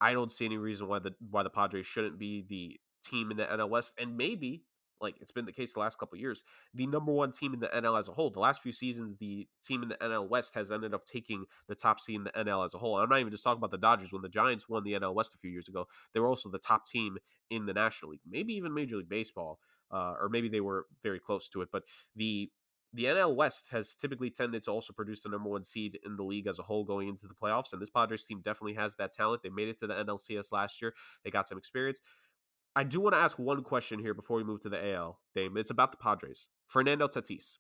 I don't see any reason why the Padres shouldn't be the team in the NL West, and maybe, like it's been the case the last couple of years, the number one team in the NL as a whole. The last few seasons, the team in the NL West has ended up taking the top seed in the NL as a whole. And I'm not even just talking about the Dodgers. When the Giants won the NL West a few years ago, they were also the top team in the National League, maybe even Major League Baseball, or maybe they were very close to it. But the NL West has typically tended to also produce the number one seed in the league as a whole going into the playoffs. And this Padres team definitely has that talent. They made it to the NLCS last year. They got some experience. I do want to ask one question here before we move to the AL, Dame. It's about the Padres. Fernando Tatis,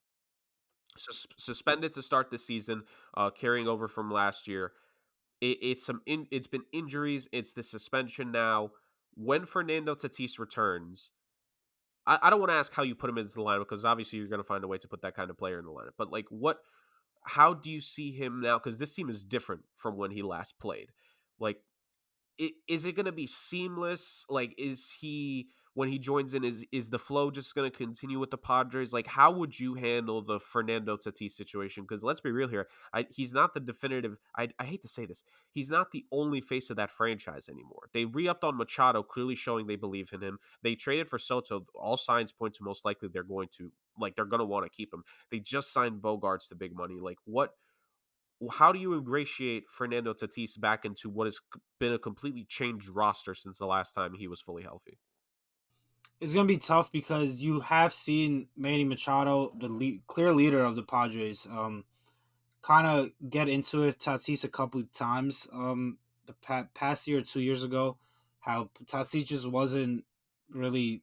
suspended to start this season, carrying over from last year. It's been injuries. It's the suspension now. When Fernando Tatis returns, I don't want to ask how you put him into the lineup because obviously you're going to find a way to put that kind of player in the lineup. But like, how do you see him now? Because this team is different from when he last played. Like, is it going to be seamless? Like, is he when he joins in, is the flow just going to continue with the Padres? Like, how would you handle the Fernando Tatis situation? Because let's be real here, he's not the definitive. I hate to say this, he's not the only face of that franchise anymore. They re-upped on Machado, clearly showing they believe in him. They traded for Soto. All signs point to most likely they're going to want to keep him. They just signed Bogarts to big money. Like, what? How do you ingratiate Fernando Tatis back into what has been a completely changed roster since the last time he was fully healthy? It's gonna be tough because you have seen Manny Machado, the clear leader of the Padres, kind of get into it Tatis a couple of times. The past year or 2 years ago, how Tatis just wasn't really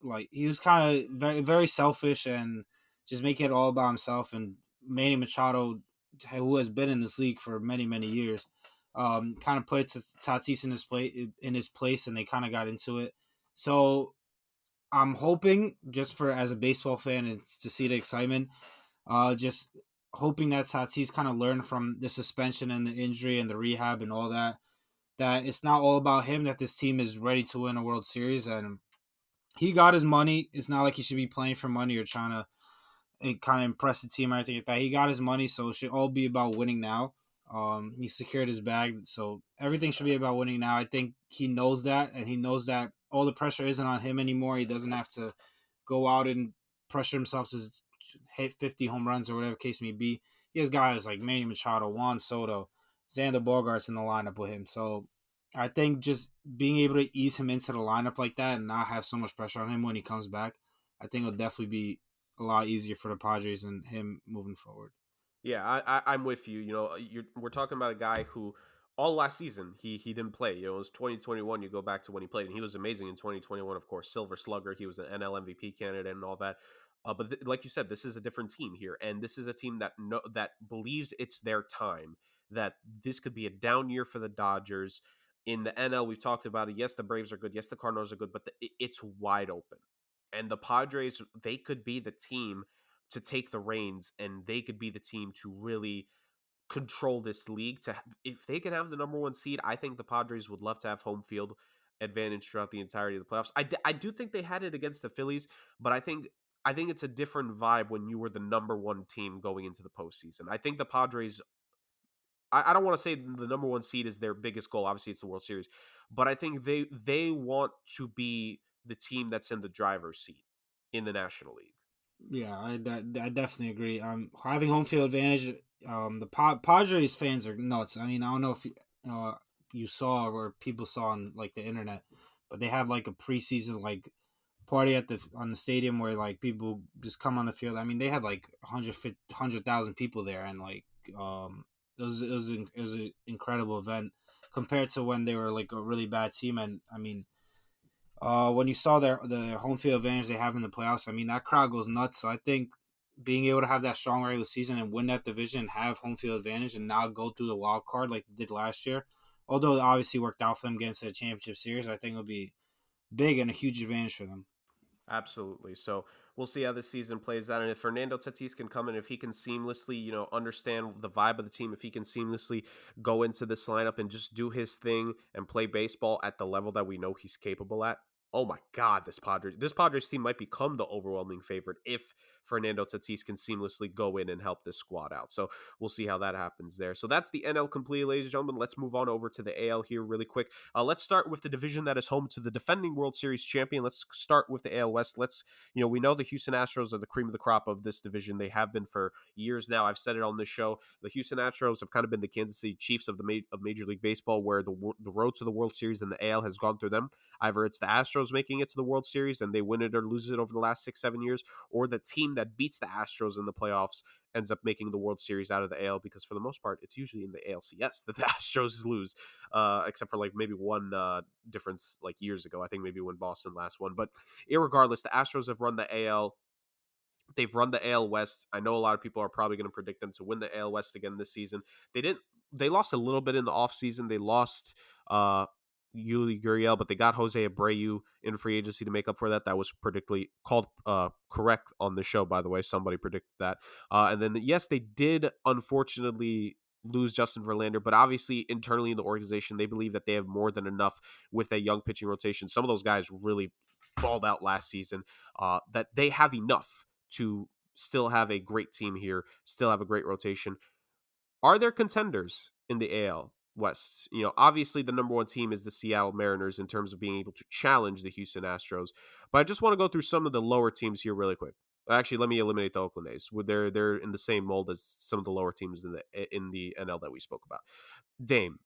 like he was kind of very very selfish and just making it all about himself. And Manny Machado, who has been in this league for many years, kind of put Tatis in his place, and they kind of got into it. So I'm hoping, just for as a baseball fan and to see the excitement, just hoping that Tatis kind of learned from the suspension and the injury and the rehab and all that. That it's not all about him. That this team is ready to win a World Series, and he got his money. It's not like he should be playing for money or trying to kind of impress the team or anything like that. He got his money, so it should all be about winning now. He secured his bag, so everything should be about winning now. I think he knows that, and he knows that all the pressure isn't on him anymore. He doesn't have to go out and pressure himself to hit 50 home runs or whatever case may be. He has guys like Manny Machado, Juan Soto, Xander Bogaerts in the lineup with him. So I think just being able to ease him into the lineup like that and not have so much pressure on him when he comes back, I think it'll definitely be a lot easier for the Padres and him moving forward. Yeah, I'm with you. You know, we're talking about a guy who all last season he didn't play. You know, it was 2021. You go back to when he played, and he was amazing in 2021. Of course, Silver Slugger. He was an NL MVP candidate and all that. But like you said, this is a different team here, and this is a team that believes it's their time. That this could be a down year for the Dodgers. In the NL, we've talked about it. Yes, the Braves are good. Yes, the Cardinals are good, but it's wide open. And the Padres, they could be the team to take the reins, and they could be the team to really control this league. To if they can have the number one seed, I think the Padres would love to have home field advantage throughout the entirety of the playoffs. I do think they had it against the Phillies, but I think it's a different vibe when you were the number one team going into the postseason. I think the Padres. I don't want to say the number one seed is their biggest goal. Obviously, it's the World Series, but I think they want to be the team that's in the driver's seat in the National League. Yeah, I definitely agree. Having home field advantage. The Padres fans are nuts. I mean, I don't know if you saw or people saw on like the internet, but they had like a preseason like party at the on the stadium where like people just come on the field. I mean, they had like 100,000 people there, and like it was an incredible event compared to when they were like a really bad team. And I mean, when you saw the home field advantage they have in the playoffs, I mean that crowd goes nuts. So I think being able to have that strong regular season and win that division and have home field advantage and now go through the wild card like they did last year, although it obviously worked out for them getting to the championship series, I think it'll be big and a huge advantage for them. Absolutely. So we'll see how this season plays out. And if Fernando Tatis can come in, if he can seamlessly, understand the vibe of the team, if he can seamlessly go into this lineup and just do his thing and play baseball at the level that we know he's capable at. Oh my God, this Padres team might become the overwhelming favorite if Fernando Tatis can seamlessly go in and help this squad out. So we'll see how that happens there. So that's the NL complete, ladies and gentlemen. Let's move on over to the AL here really quick. Let's start with the division that is home to the defending World Series champion. Let's start with the AL West. We know the Houston Astros are the cream of the crop of this division. They have been for years now. I've said it on this show. The Houston Astros have kind of been the Kansas City Chiefs of of Major League Baseball, where the road to the World Series in the AL has gone through them. Either it's the Astros making it to the World Series and they win it or lose it over the last 6-7 years, or the team that beats the Astros in the playoffs ends up making the World Series out of the AL, because for the most part, it's usually in the ALCS that the Astros lose, except for like maybe one difference like years ago. I think maybe when Boston last won. But irregardless, the Astros have run the AL. They've run the AL West. I know a lot of people are probably going to predict them to win the AL West again this season. They didn't. They lost a little bit in the offseason. They lost Yuli Gurriel, but they got Jose Abreu in free agency to make up for that. That was predictably called correct on the show, by the way. Somebody predicted that. And then, yes, they did unfortunately lose Justin Verlander, but obviously internally in the organization, they believe that they have more than enough with a young pitching rotation. Some of those guys really balled out last season, that they have enough to still have a great team here, still have a great rotation. Are there contenders in the AL West? Obviously the number one team is the Seattle Mariners in terms of being able to challenge the Houston Astros. But I just want to go through some of the lower teams here really quick. Actually, let me eliminate the Oakland A's. They're in the same mold as some of the lower teams in the NL that we spoke about. Dame,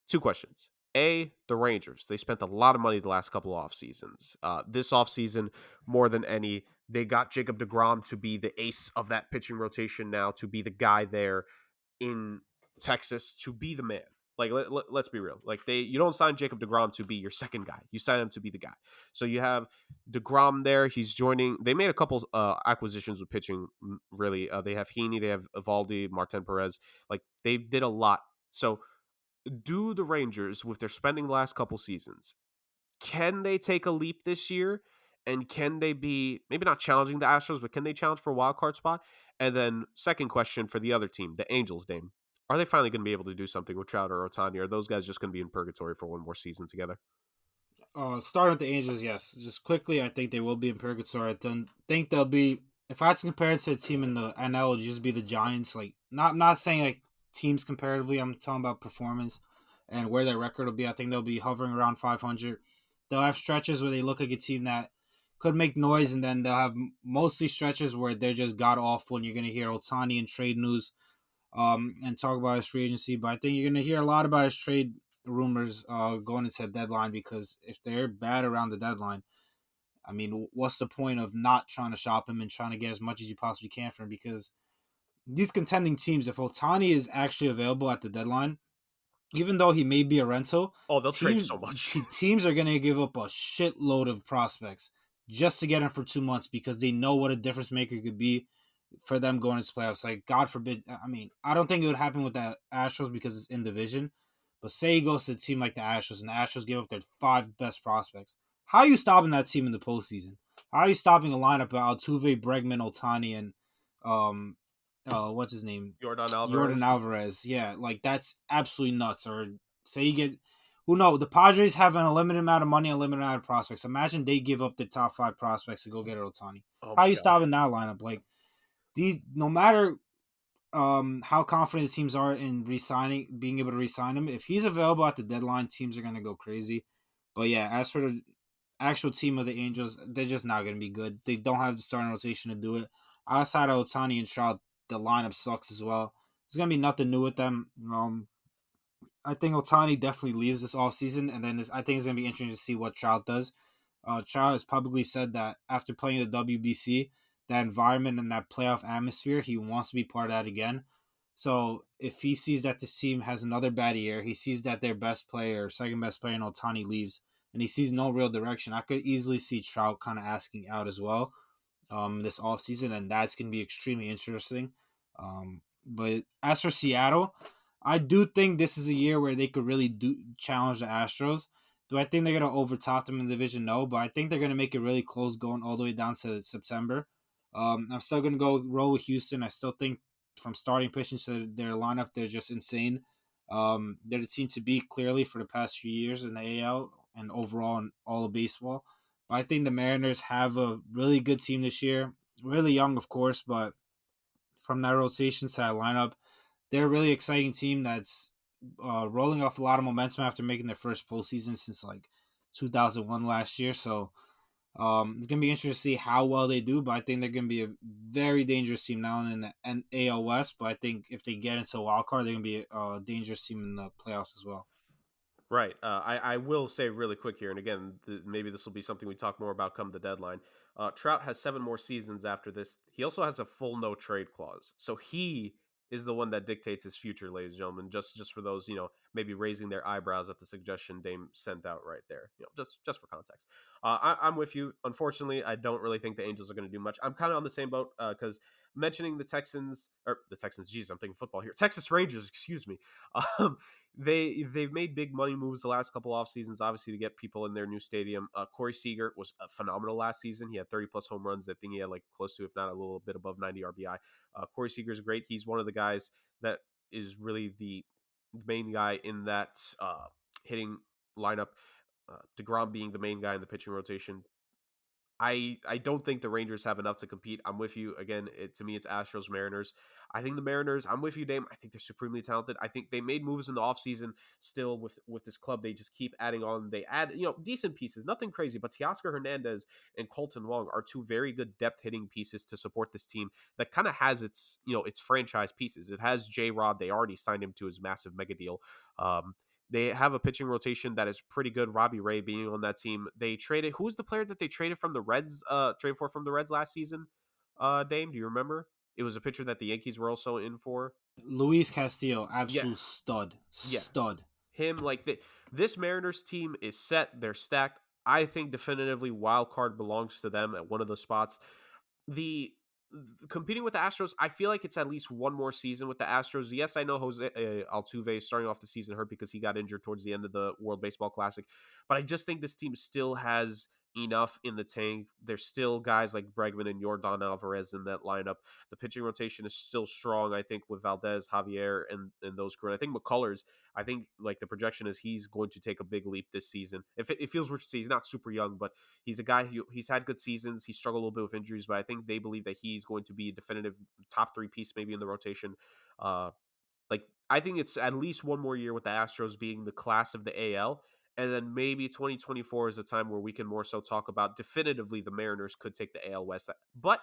two questions. The Rangers. They spent a lot of money the last couple of off seasons. This off season, more than any, they got Jacob DeGrom to be the ace of that pitching rotation now, to be the guy there in Texas, to be the man. Like let's be real. Like you don't sign Jacob DeGrom to be your second guy. You sign him to be the guy. So you have DeGrom there. He's joining. They made a couple acquisitions with pitching. Really, they have Heaney. They have Evaldi, Martin Perez. Like they did a lot. So do the Rangers, with their spending the last couple seasons, can they take a leap this year? And can they be, maybe not challenging the Astros, but can they challenge for a wild card spot? And then second question for the other team, the Angels, Dame. Are they finally going to be able to do something with Trout or Otani? Are those guys just going to be in purgatory for one more season together? Starting with the Angels, yes. Just quickly, I think they will be in purgatory. I don't think they'll be. If I had to compare it to a team in the NL, it would just be the Giants. Like, not saying like teams comparatively. I'm talking about performance and where their record will be. I think they'll be hovering around 500. They'll have stretches where they look like a team that could make noise, and then they'll have mostly stretches where they're just god awful, and you're gonna hear Otani and trade news, and talk about his free agency. But I think you're gonna hear a lot about his trade rumors going into the deadline, because if they're bad around the deadline, I mean, what's the point of not trying to shop him and trying to get as much as you possibly can for him? Because these contending teams, if Otani is actually available at the deadline, even though he may be a rental, Oh, they'll trade teams so much. teams are going to give up a shitload of prospects just to get him for 2 months, because they know what a difference maker could be for them going into playoffs. Like, God forbid, I mean, I don't think it would happen with the Astros because it's in division, but say he goes to a team like the Astros and the Astros give up their 5 best prospects. How are you stopping that team in the postseason? How are you stopping a lineup of Altuve, Bregman, Otani, and um, what's his name? Jordan Jordan Alvarez. Alvarez. Yeah, like that's absolutely nuts. Or say you get, who knows? The Padres have a limited amount of money, a limited amount of prospects. Imagine they give up the top 5 prospects to go get Otani. Oh How my are you God. stopping that lineup? Like, these, no matter how confident teams are in resigning, being able to resign him, if he's available at the deadline, teams are gonna go crazy. But yeah, as for the actual team of the Angels, they're just not gonna be good. They don't have the starting rotation to do it. Outside of Otani and Trout, the lineup sucks as well. There's gonna be nothing new with them. I think Otani definitely leaves this offseason, and then I think it's gonna be interesting to see what Trout does. Trout has publicly said that after playing the WBC, that environment and that playoff atmosphere, he wants to be part of that again. So if he sees that this team has another bad year, he sees that their best player, second best player in Otani leaves, and he sees no real direction, I could easily see Trout kind of asking out as well, this offseason, and that's going to be extremely interesting. But as for Seattle, I do think this is a year where they could really do challenge the Astros. Do I think they're going to overtop them in the division? No, but I think they're going to make it really close going all the way down to September. I'm still going to go roll with Houston. I still think from starting pitching to their lineup, they're just insane. They're the team to beat clearly for the past few years in the AL and overall in all of baseball. But I think the Mariners have a really good team this year. Really young, of course, but from that rotation to that lineup, they're a really exciting team that's rolling off a lot of momentum after making their first postseason since like 2001 last year. So it's gonna be interesting to see how well they do. But I think they're gonna be a very dangerous team now in the AL West. But I think if they get into a wild card, they're gonna be a dangerous team in the playoffs as well. Right. I will say really quick here, and again, maybe this will be something we talk more about come the deadline. Trout has 7 more seasons after this. He also has a full no trade clause, so he is the one that dictates his future, ladies and gentlemen. Just for those maybe raising their eyebrows at the suggestion Dame sent out right there. Just for context. I'm with you. Unfortunately, I don't really think the Angels are going to do much. I'm kind of on the same boat because mentioning the Texans or the Texans. Geez, I'm thinking football here. Texas Rangers, excuse me. Um, they've made big money moves the last couple off seasons, obviously to get people in their new stadium. Corey Seager was phenomenal last season. He had 30 plus home runs. I think he had like close to, if not a little bit above 90 RBI. Corey Seager is great. He's one of the guys that is really the main guy in that hitting lineup. DeGrom being the main guy in the pitching rotation. I don't think the Rangers have enough to compete. I'm with you again. To me, it's Astros, Mariners. I think the Mariners. I'm with you, Dame. I think they're supremely talented. I think they made moves in the offseason. Still, with this club, they just keep adding on. They add decent pieces, nothing crazy. But Teoscar Hernandez and Colton Wong are two very good depth hitting pieces to support this team. That kind of has its franchise pieces. It has J Rod. They already signed him to his massive mega deal. They have a pitching rotation that is pretty good. Robbie Ray being on that team. They traded. Who was the player that they traded from the Reds? Traded for from the Reds last season. Dame, do you remember? It was a pitcher that the Yankees were also in for. Luis Castillo, Yeah, absolute stud, yeah. stud. Him this Mariners team is set. They're stacked. I think definitively wild card belongs to them at one of the spots. The competing with the Astros, I feel like it's at least one more season with the Astros. Yes, I know Jose Altuve is starting off the season hurt because he got injured towards the end of the World Baseball Classic, but I just think this team still has enough in the tank. There's still guys like Bregman and Yordan Alvarez in that lineup. The pitching rotation is still strong, I think, with Valdez, Javier, and those crew. And I think McCullers, I think like the projection is he's going to take a big leap this season. If it feels weird to say, he's not super young, but he's a guy he's had good seasons. He struggled a little bit with injuries, but I think they believe that he's going to be a definitive top 3 piece maybe in the rotation. Uh, like I think it's at least one more year with the Astros being the class of the AL. And then maybe 2024 is a time where we can more so talk about definitively the Mariners could take the AL West. But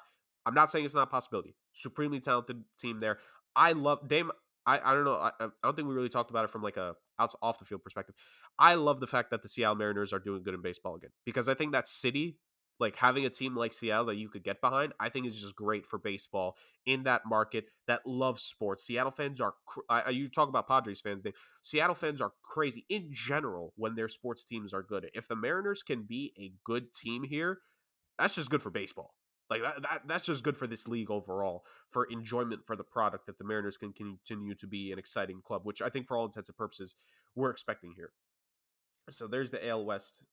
I'm not saying it's not a possibility. Supremely talented team there. I love Dame. I don't know. I don't think we really talked about it from like a off the field perspective. I love the fact that the Seattle Mariners are doing good in baseball again because I think that city, like having a team like Seattle that you could get behind, I think is just great for baseball in that market that loves sports. Seattle fans are, you talk about Padres fans, Dave. Seattle fans are crazy in general when their sports teams are good. If the Mariners can be a good team here, that's just good for baseball. Like that's just good for this league overall, for enjoyment for the product that the Mariners can continue to be an exciting club, which I think for all intents and purposes we're expecting here. So there's the AL West.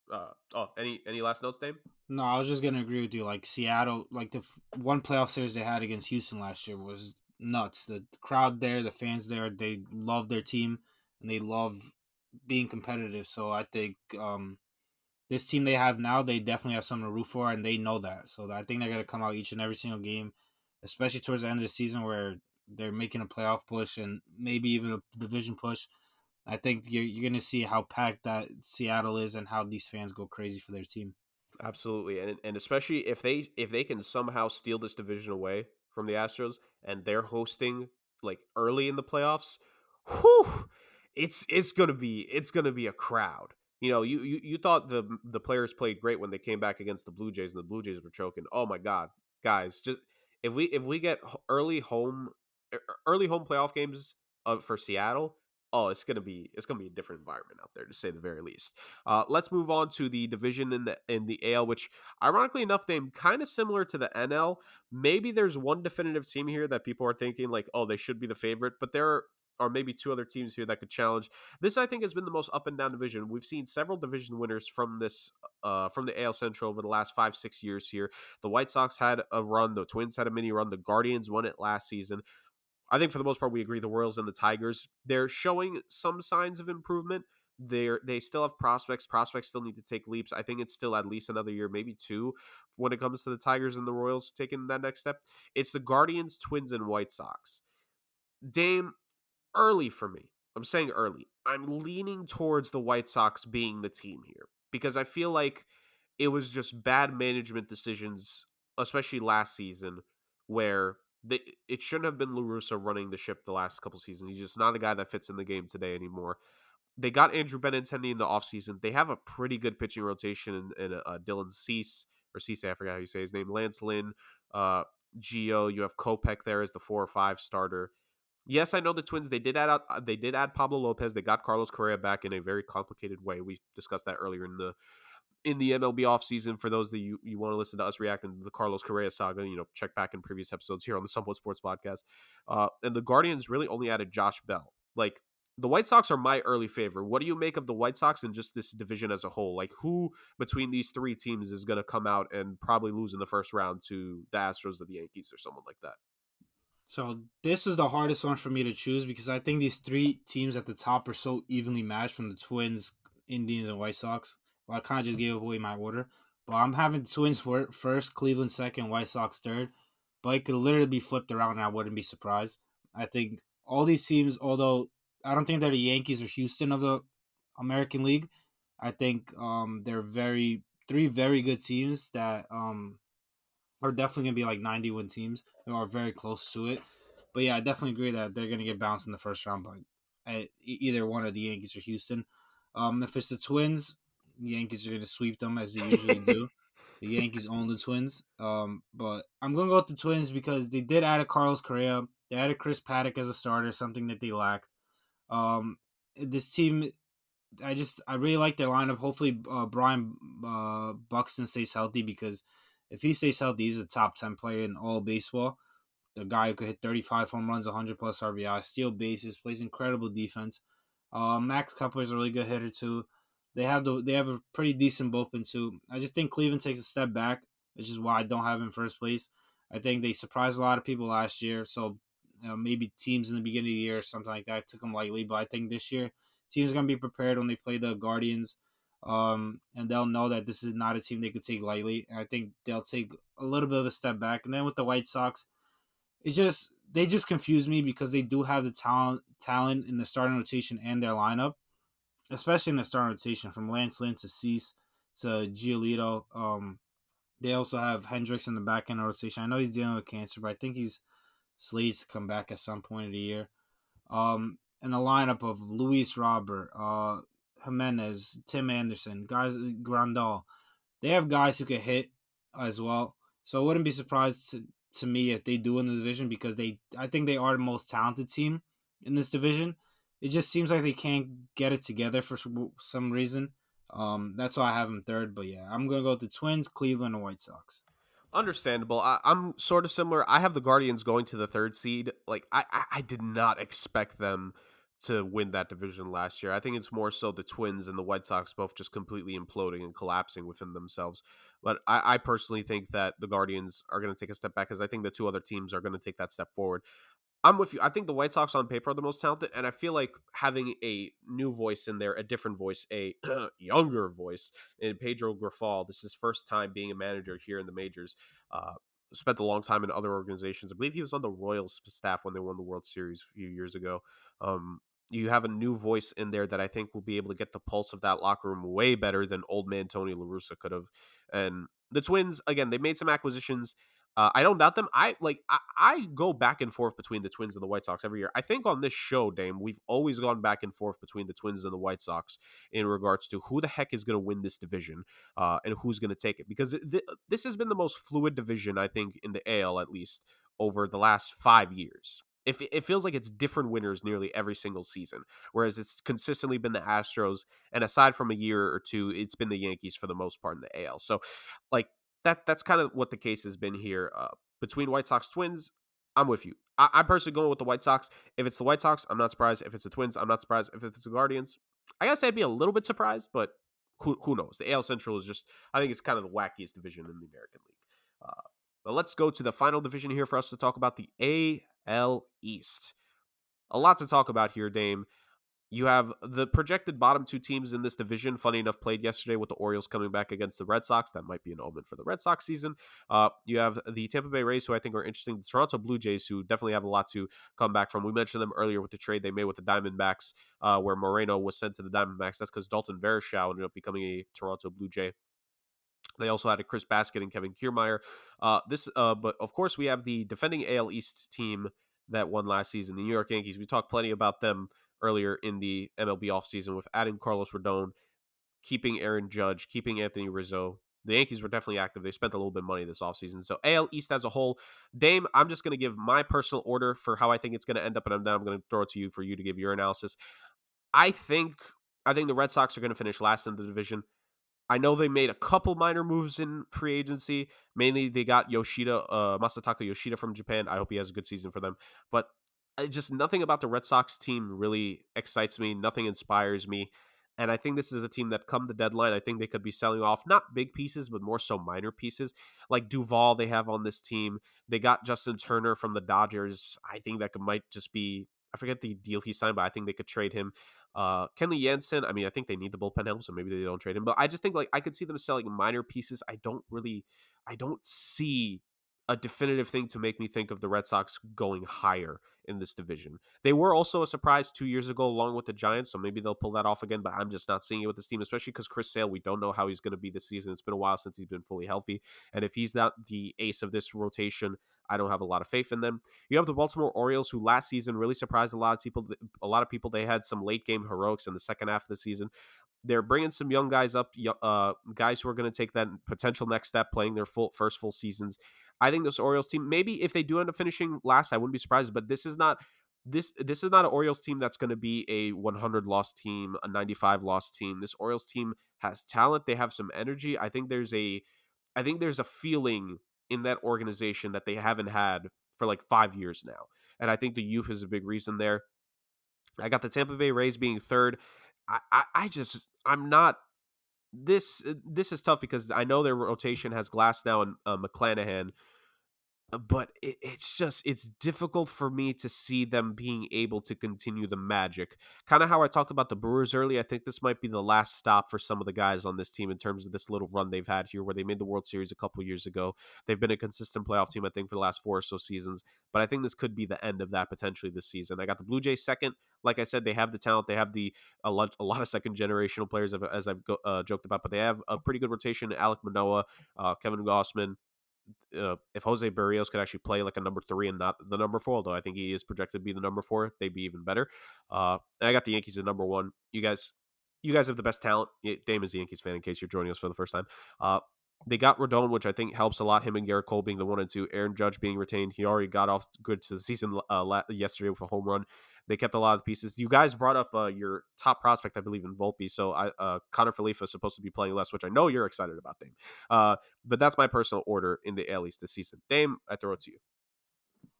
Any last notes, Dave? No, I was just gonna agree with you. Like Seattle, like the one playoff series they had against Houston last year was nuts. The crowd there, the fans there, they love their team and they love being competitive. So I think this team they have now, they definitely have something to root for, and they know that. So I think they're gonna come out each and every single game, especially towards the end of the season where they're making a playoff push and maybe even a division push. I think you're gonna see how packed that Seattle is and how these fans go crazy for their team. Absolutely, and especially if they can somehow steal this division away from the Astros and they're hosting like early in the playoffs, whew, it's gonna be a crowd. You thought the players played great when they came back against the Blue Jays and the Blue Jays were choking. Oh my God, guys! Just if we get early home playoff games for Seattle, oh, it's gonna be a different environment out there to say the very least. Let's move on to the division in the AL, which ironically enough, named kind of similar to the NL. Maybe there's one definitive team here that people are thinking like, oh, they should be the favorite, but there are maybe two other teams here that could challenge. This I think has been the most up and down division. We've seen several division winners from the AL Central over the last 5-6 years here. The White Sox had a run, the Twins had a mini run, the Guardians won it last season. I think for the most part, we agree the Royals and the Tigers, they're showing some signs of improvement. They still have prospects. Prospects still need to take leaps. I think it's still at least another year, maybe two, when it comes to the Tigers and the Royals taking that next step. It's the Guardians, Twins, and White Sox. Dame, early for me. I'm saying early. I'm leaning towards the White Sox being the team here because I feel like it was just bad management decisions, especially last season, where it shouldn't have been La Russa running the ship the last couple seasons. He's just not a guy that fits in the game today anymore. They got Andrew Benintendi in the offseason. They have a pretty good pitching rotation in Dylan Cease, or Cease, I forgot how you say his name, Lance Lynn, uh, Gio. You have Kopech there as the 4 or 5 starter. Yes, I know the Twins. They did add Pablo Lopez. They got Carlos Correa back in a very complicated way. We discussed that earlier in the MLB offseason. For those that you want to listen to us reacting to the Carlos Correa saga, check back in previous episodes here on the Somewhat Sports Podcast. And the Guardians really only added Josh Bell. Like, the White Sox are my early favorite. What do you make of the White Sox and just this division as a whole? Like, who between these three teams is going to come out and probably lose in the first round to the Astros or the Yankees or someone like that? So this is the hardest one for me to choose because I think these three teams at the top are so evenly matched from the Twins, Indians, and White Sox. Well, I kind of just gave away my order, but I'm having the Twins first, Cleveland second, White Sox third. But it could literally be flipped around, and I wouldn't be surprised. I think all these teams, although I don't think they're the Yankees or Houston of the American League, I think they're three very good teams that are definitely gonna be like 90-win teams who are very close to it. But yeah, I definitely agree that they're gonna get bounced in the first round by either one of the Yankees or Houston. If it's the Twins, the Yankees are gonna sweep them as they usually do. The Yankees own the Twins. But I'm gonna go with the Twins because they did add a Carlos Correa. They added Chris Paddock as a starter, something that they lacked. This team, I really like their lineup. Hopefully, Brian Buxton stays healthy because if he stays healthy, he's a top 10 player in all baseball. The guy who could hit 35 home runs, 100 plus RBI, steal bases, plays incredible defense. Max Kepler is a really good hitter too. They have a pretty decent bullpen too. I just think Cleveland takes a step back, which is why I don't have him first place. I think they surprised a lot of people last year, so maybe teams in the beginning of the year or something like that took them lightly. But I think this year teams are gonna be prepared when they play the Guardians, and they'll know that this is not a team they could take lightly. And I think they'll take a little bit of a step back. And then with the White Sox, they just confuse me because they do have the talent in the starting rotation and their lineup, especially in the starting rotation from Lance Lynn to Cease to Giolito. They also have Hendricks in the back end rotation. I know he's dealing with cancer, but I think he's slated to come back at some point of the year. And the lineup of Luis Robert, Jimenez, Tim Anderson, guys, Grandal. They have guys who can hit as well. So I wouldn't be surprised to me if they do in the division because I think they are the most talented team in this division. It just seems like they can't get it together for some reason. That's why I have them third. But yeah, I'm gonna go with the Twins, Cleveland, and White Sox. Understandable. I'm sort of similar. I have the Guardians going to the third seed. Like I did not expect them to win that division last year. I think it's more so the Twins and the White Sox both just completely imploding and collapsing within themselves. But I personally think that the Guardians are going to take a step back because I think the two other teams are going to take that step forward. I'm with you. I think the White Sox on paper are the most talented, and I feel like having a new voice in there, a different voice, a younger voice in Pedro Grifol. This is his first time being a manager here in the majors. Uh, Spent a long time in other organizations. I believe he was on the Royals staff when they won the World Series a few years ago. Um, you have a new voice in there that I think will be able to get the pulse of that locker room way better than old man Tony La Russa could have. And the Twins, again, they made some acquisitions. I don't doubt them. I go back and forth between the Twins and the White Sox every year. I think on this show, Dame, we've always gone back and forth between the Twins and the White Sox in regards to who the heck is going to win this division and who's going to take it. Because this has been the most fluid division, I think, in the AL at least over the last 5 years. It feels like it's different winners nearly every single season, whereas it's consistently been the Astros, and aside from a year or two, it's been the Yankees for the most part in the AL. So, like that's kind of what the case has been here between White Sox Twins. I'm with you. I'm personally going with the White Sox. If it's the White Sox, I'm not surprised. If it's the Twins, I'm not surprised. If it's the Guardians, I gotta say I'd be a little bit surprised, but who knows? The AL Central is just, I think it's kind of the wackiest division in the American League. But let's go to the final division here for us to talk about the AL East. A lot to talk about here, Dame. You have the projected bottom two teams in this division. Funny enough, played yesterday with the Orioles coming back against the Red Sox. That might be an omen for the Red Sox season. You have the Tampa Bay Rays, who I think are interesting. The Toronto Blue Jays, who definitely have a lot to come back from. We mentioned them earlier with the trade they made with the Diamondbacks, where Moreno was sent to the Diamondbacks. That's because Dalton Varsho ended up becoming a Toronto Blue Jay. They also had a Chris Baskett and Kevin Kiermaier. But of course, we have the defending AL East team that won last season, the New York Yankees. We talked plenty about them earlier in the MLB offseason with adding Carlos Rodon, keeping Aaron Judge, keeping Anthony Rizzo. The Yankees were definitely active. They spent a little bit of money this offseason. So AL East as a whole, Dame, I'm just going to give my personal order for how I think it's going to end up, and then I'm going to throw it to you for you to give your analysis. I think the Red Sox are going to finish last in the division. I know they made a couple minor moves in free agency. Mainly, they got Masataka Yoshida from Japan. I hope he has a good season for them. But just nothing about the Red Sox team really excites me. Nothing inspires me. And I think this is a team that come the deadline, I think they could be selling off not big pieces, but more so minor pieces. Like Duval, they have on this team. They got Justin Turner from the Dodgers. I think that might just be, I forget the deal he signed, but I think they could trade him. Kenley Jansen, I mean, I think they need the bullpen help, so maybe they don't trade him. But I just think like I could see them selling minor pieces. I don't see a definitive thing to make me think of the Red Sox going higher in this division. They were also a surprise 2 years ago, along with the Giants, so maybe they'll pull that off again. But I'm just not seeing it with this team, especially because Chris Sale, we don't know how he's going to be this season. It's been a while since he's been fully healthy, and if he's not the ace of this rotation, I don't have a lot of faith in them. You have the Baltimore Orioles, who last season really surprised a lot of people. A lot of people, they had some late game heroics in the second half of the season. They're bringing some young guys up, guys who are going to take that potential next step, playing their first full seasons. I think this Orioles team, maybe if they do end up finishing last, I wouldn't be surprised. But this is not an Orioles team that's going to be a 100 loss team, a 95 loss team. This Orioles team has talent. They have some energy. I think there's a feeling in that organization that they haven't had for like 5 years now, and I think the youth is a big reason there. I got the Tampa Bay Rays being third. I'm not. This is tough because I know their rotation has Glass now and McClanahan, but it's difficult for me to see them being able to continue the magic. Kind of how I talked about the Brewers earlier. I think this might be the last stop for some of the guys on this team in terms of this little run they've had here, where they made the World Series a couple years ago. They've been a consistent playoff team, I think, for the last 4 or so seasons. But I think this could be the end of that potentially this season. I got the Blue Jays second. Like I said, they have the talent. They have a lot of second generational players, as I've joked about, but they have a pretty good rotation. Alek Manoah, Kevin Gossman. If Jose Barrios could actually play like a number 3 and not the number 4, although I think he is projected to be the number 4, they'd be even better. And I got the Yankees at number 1. You guys have the best talent. Dame is a Yankees fan in case you're joining us for the first time. They got Rodon, which I think helps a lot. Him and Garrett Cole being the 1 and 2. Aaron Judge being retained. He already got off good to the season yesterday with a home run. They kept a lot of the pieces. You guys brought up your top prospect, I believe, in Volpe. So Connor Falifa is supposed to be playing less, which I know you're excited about, Dame. But that's my personal order in the AL East this season. Dame, I throw it to you.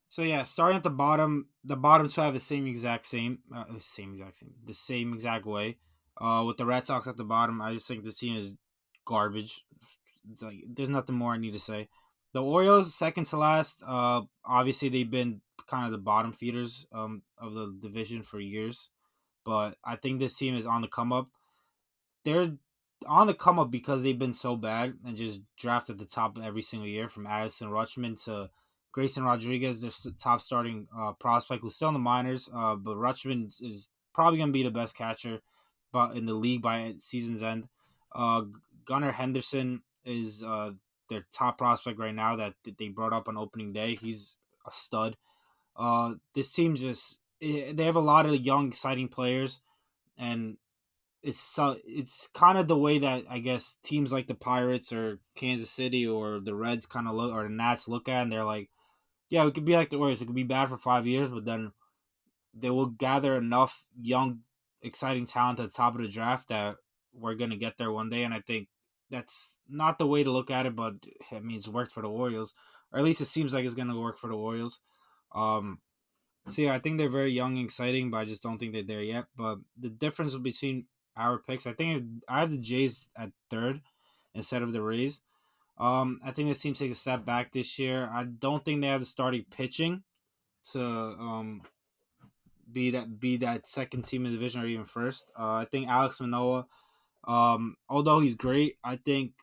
So yeah, starting at the bottom two have the same exact way. With the Red Sox at the bottom, I just think this team is garbage. Like, there's nothing more I need to say. The Orioles, second to last. Obviously they've been kind of the bottom feeders of the division for years, but I think this team is on the come up. They're on the come up because they've been so bad and just drafted the top every single year, from Addison Rutschman to Grayson Rodriguez, their top starting prospect, who's still in the minors. But Rutschman is probably going to be the best catcher but in the league by season's end. Gunnar Henderson is their top prospect right now that they brought up on opening day. He's a stud. This team they have a lot of young, exciting players, and it's kind of the way that I guess teams like the Pirates or Kansas City or the Reds kind of look, or the Nats look at, and they're like, yeah, we could be like the Warriors. It could be bad for 5 years, but then they will gather enough young, exciting talent at the top of the draft that we're gonna get there one day. And I think that's not the way to look at it, but I mean, it's worked for the Orioles, or at least it seems like it's gonna work for the Orioles. So yeah, I think they're very young and exciting, but I just don't think they're there yet. But the difference between our picks, I think I have the Jays at third instead of the Rays. I think this team takes a step back this year. I don't think they have the starting pitching to be that second team in the division or even first. I think Alex Manoah, although he's great, I think,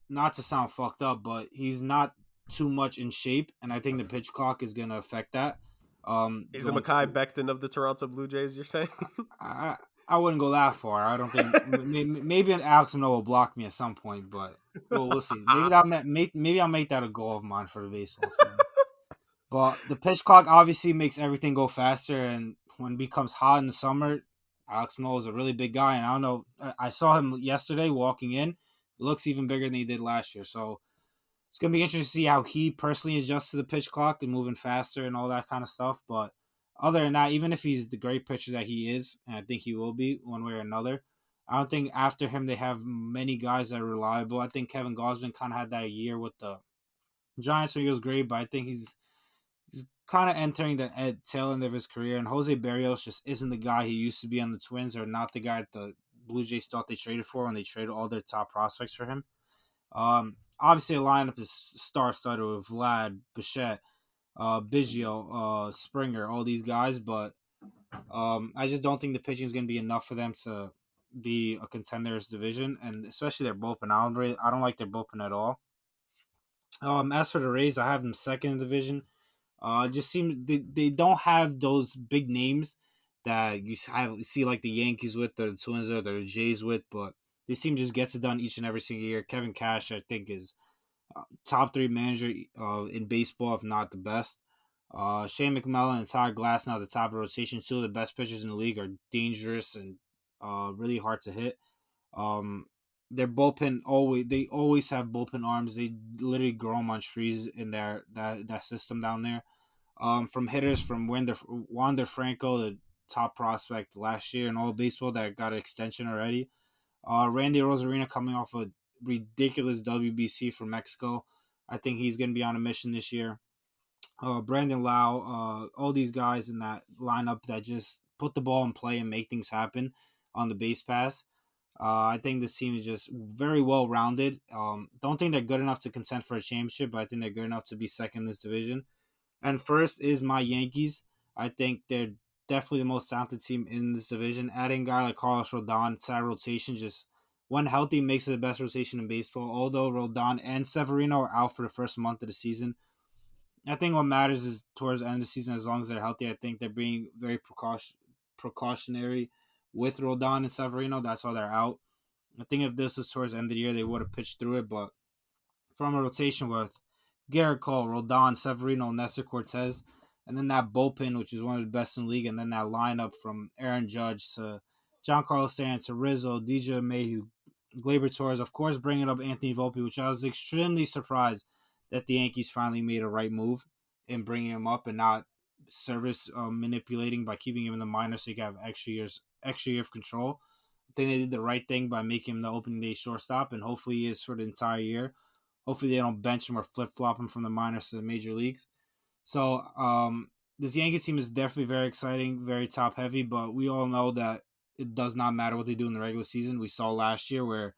not to sound fucked up, but he's not too much in shape, and I think the pitch clock is gonna affect that. Is the Mekhi Becton of the Toronto Blue Jays, you're saying? I wouldn't go that far. I don't think maybe an Alex Manoah will block me at some point, but we'll see. Maybe I'll make that a goal of mine for the baseball season. But the pitch clock obviously makes everything go faster, and when it becomes hot in the summer, Alex Manoah is a really big guy, and I don't know. I saw him yesterday walking in. He looks even bigger than he did last year, so it's going to be interesting to see how he personally adjusts to the pitch clock and moving faster and all that kind of stuff. But other than that, even if he's the great pitcher that he is, and I think he will be one way or another, I don't think after him they have many guys that are reliable. I think Kevin Gausman kind of had that year with the Giants where he was great, but I think he's kind of entering the tail end of his career. And Jose Barrios just isn't the guy he used to be on the Twins, or not the guy at the Blue Jays thought they traded for when they traded all their top prospects for him. Obviously, the lineup is star-studded with Vlad, Bichette, Biggio, Springer, all these guys, but I just don't think the pitching is going to be enough for them to be a contenders division, and especially their bullpen. I don't like their bullpen at all. As for the Rays, I have them second in the division. Just seem they don't have those big names that you see like the Yankees with, the Twins with, or the Jays with, but they seem to just gets it done each and every single year. Kevin Cash, I think, is top three manager in baseball, if not the best. Shane McMillan and Todd Glass now at the top of the rotation. Two of the best pitchers in the league are dangerous and really hard to hit. Um, their bullpen always have bullpen arms. They literally grow them on trees in that system down there. From hitters from Wander Franco, the top prospect last year in all baseball that got an extension already. Randy Rosarina coming off a ridiculous WBC from Mexico. I think he's going to be on a mission this year. Brandon Lau, all these guys in that lineup that just put the ball in play and make things happen on the base pass. I think this team is just very well rounded. Don't think they're good enough to contend for a championship, but I think they're good enough to be second in this division. And first is my Yankees. I think they're definitely the most talented team in this division. Adding a guy like Carlos Rodon, side rotation, just when healthy makes it the best rotation in baseball. Although Rodon and Severino are out for the first month of the season, I think what matters is towards the end of the season, as long as they're healthy, I think they're being very precautionary with Rodon and Severino. That's why they're out. I think if this was towards the end of the year, they would have pitched through it. But from a rotation with Garrett Cole, Rodon, Severino, Nestor Cortez, and then that bullpen, which is one of the best in the league, and then that lineup from Aaron Judge to Giancarlo Stanton to Rizzo, DJ Mayhew, Gleyber Torres, of course, bringing up Anthony Volpe, which I was extremely surprised that the Yankees finally made a right move in bringing him up and not service manipulating by keeping him in the minor so you can have extra year of control. I think they did the right thing by making him the opening day shortstop, and hopefully he is for the entire year. Hopefully they don't bench him or flip flop him from the minors to the major leagues. So this Yankees team is definitely very exciting, very top heavy, but we all know that it does not matter what they do in the regular season. We saw last year where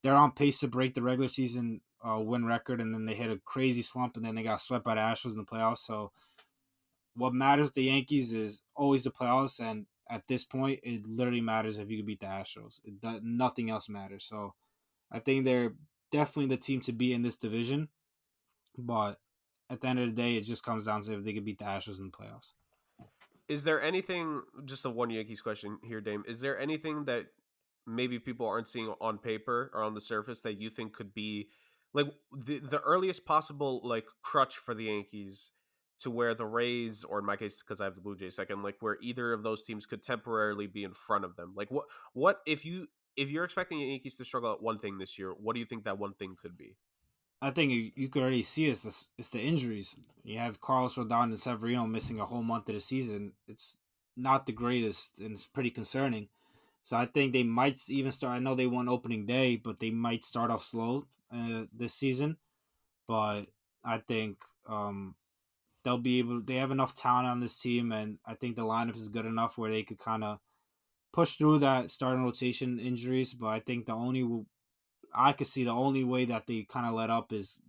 they're on pace to break the regular season win record, and then they hit a crazy slump, and then they got swept by the Astros in the playoffs. So what matters with the Yankees is always the playoffs, and at this point, it literally matters if you can beat the Astros. Nothing else matters. So I think they're definitely the team to be in this division, but at the end of the day, it just comes down to if they can beat the Astros in the playoffs. Is there anything, just a one Yankees question here, Dame, is there anything that maybe people aren't seeing on paper or on the surface that you think could be like the earliest possible like crutch for the Yankees to where the Rays, or in my case because I have the Blue Jays second, like where either of those teams could temporarily be in front of them? Like what if you're expecting the Yankees to struggle at one thing this year, what do you think that one thing could be? I think you could already see it's the injuries. You have Carlos Rodon and Severino missing a whole month of the season. It's not the greatest, and it's pretty concerning. So I think they might even start. I know they won opening day, but they might start off slow this season. But I think they'll be able. They have enough talent on this team, and I think the lineup is good enough where they could kind of push through that starting rotation injuries. But I think I could see the only way that they kind of let up is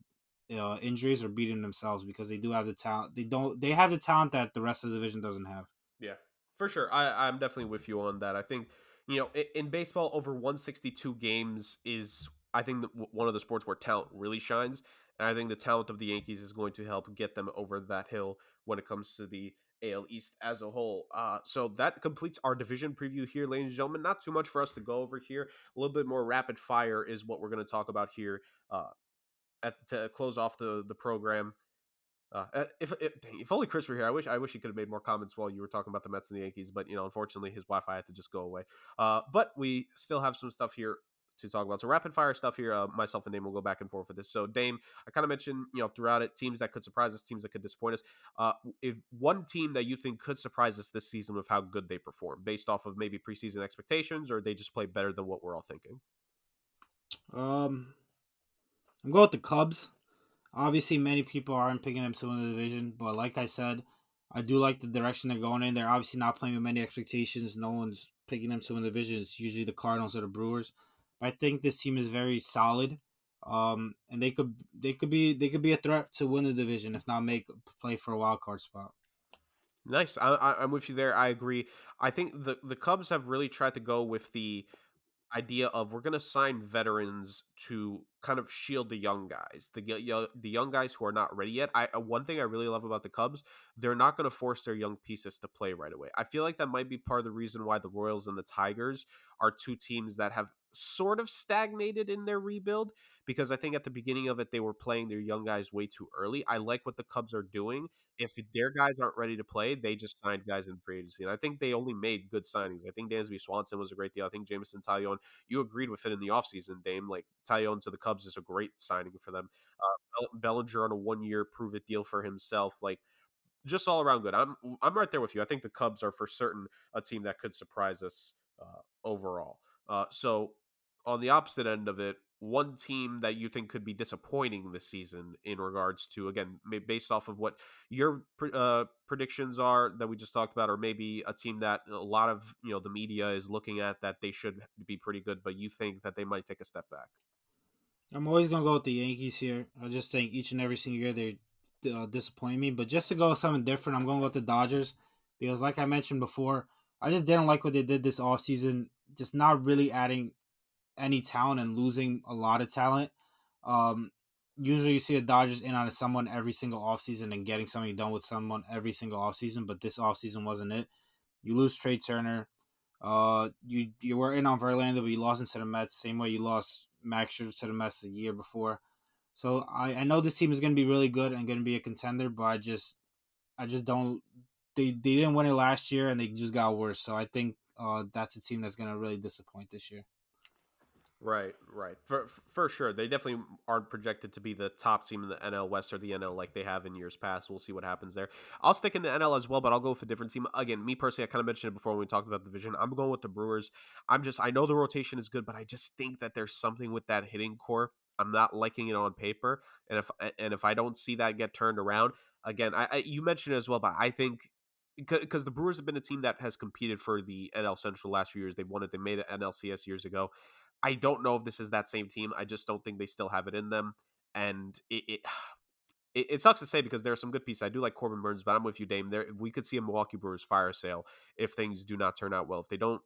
injuries or beating themselves, because they do have the talent. They have the talent that the rest of the division doesn't have. Yeah, for sure. I'm definitely with you on that. I think, in baseball, over 162 games is, I think, one of the sports where talent really shines. And I think the talent of the Yankees is going to help get them over that hill when it comes to the AL East as a whole. So that completes our division preview here, ladies and gentlemen. Not too much for us to go over here. A little bit more rapid fire is what we're going to talk about here to close off the program. If only Chris were here, I wish he could have made more comments while you were talking about the Mets and the Yankees. But unfortunately, his Wi-Fi had to just go away. But we still have some stuff here to talk about. So rapid fire stuff here. Myself and Dame will go back and forth with this. So Dame, I kind of mentioned throughout it, teams that could surprise us, teams that could disappoint us. If one team that you think could surprise us this season with how good they perform, based off of maybe preseason expectations, or they just play better than what we're all thinking. I'm going with the Cubs. Obviously, many people aren't picking them to win the division, but like I said, I do like the direction they're going in. They're obviously not playing with many expectations. No one's picking them to win the division. It's usually the Cardinals or the Brewers. But I think this team is very solid. And they could be a threat to win the division, if not make play for a wild card spot. Nice. I'm with you there. I agree. I think the Cubs have really tried to go with the idea of we're going to sign veterans to kind of shield the young guys, the young guys who are not ready yet. One thing I really love about the Cubs, they're not going to force their young pieces to play right away. I feel like that might be part of the reason why the Royals and the Tigers are two teams that have sort of stagnated in their rebuild, because I think at the beginning of it they were playing their young guys way too early. I like what the Cubs are doing. If their guys aren't ready to play, they just signed guys in free agency. And I think they only made good signings. I think Dansby Swanson was a great deal. I think Jameson Taillon, you agreed with it in the offseason, Dame. Like, Taillon to the Cubs is a great signing for them. Bellinger on a 1 year prove it deal for himself. Like, just all around good. I'm right there with you. I think the Cubs are for certain a team that could surprise us overall. So on the opposite end of it, one team that you think could be disappointing this season in regards to, again, based off of what your predictions are that we just talked about, or maybe a team that a lot of the media is looking at that they should be pretty good, but you think that they might take a step back. I'm always gonna go with the Yankees here. I just think each and every single year they disappoint me. But just to go with something different, I'm going to go with the Dodgers because, like I mentioned before, I just didn't like what they did this offseason. Just not really adding any talent and losing a lot of talent. Um, Usually you see the Dodgers in on someone every single offseason and getting something done with someone every single offseason, but this offseason wasn't it. You lose Trey Turner. You were in on Verlander, but you lost into the Mets. Same way you lost Max Scherzer to the Mets the year before. So I know this team is going to be really good and going to be a contender, but I just don't. They didn't win it last year and they just got worse. So I think that's a team that's going to really disappoint this year. Right, right. For sure. They definitely aren't projected to be the top team in the NL West or the NL like they have in years past. We'll see what happens there. I'll stick in the NL as well, but I'll go with a different team. Again, me personally, I kind of mentioned it before when we talked about the division. I'm going with the Brewers. I know the rotation is good, but I just think that there's something with that hitting core. I'm not liking it on paper, and if I don't see that get turned around again, you mentioned it as well, but I think because the Brewers have been a team that has competed for the NL Central last few years. They've won it. They made it NLCS years ago. I don't know if this is that same team. I just don't think they still have it in them. And it sucks to say because there are some good pieces. I do like Corbin Burns, but I'm with you, Dame. We could see a Milwaukee Brewers fire sale if things do not turn out well. If they don't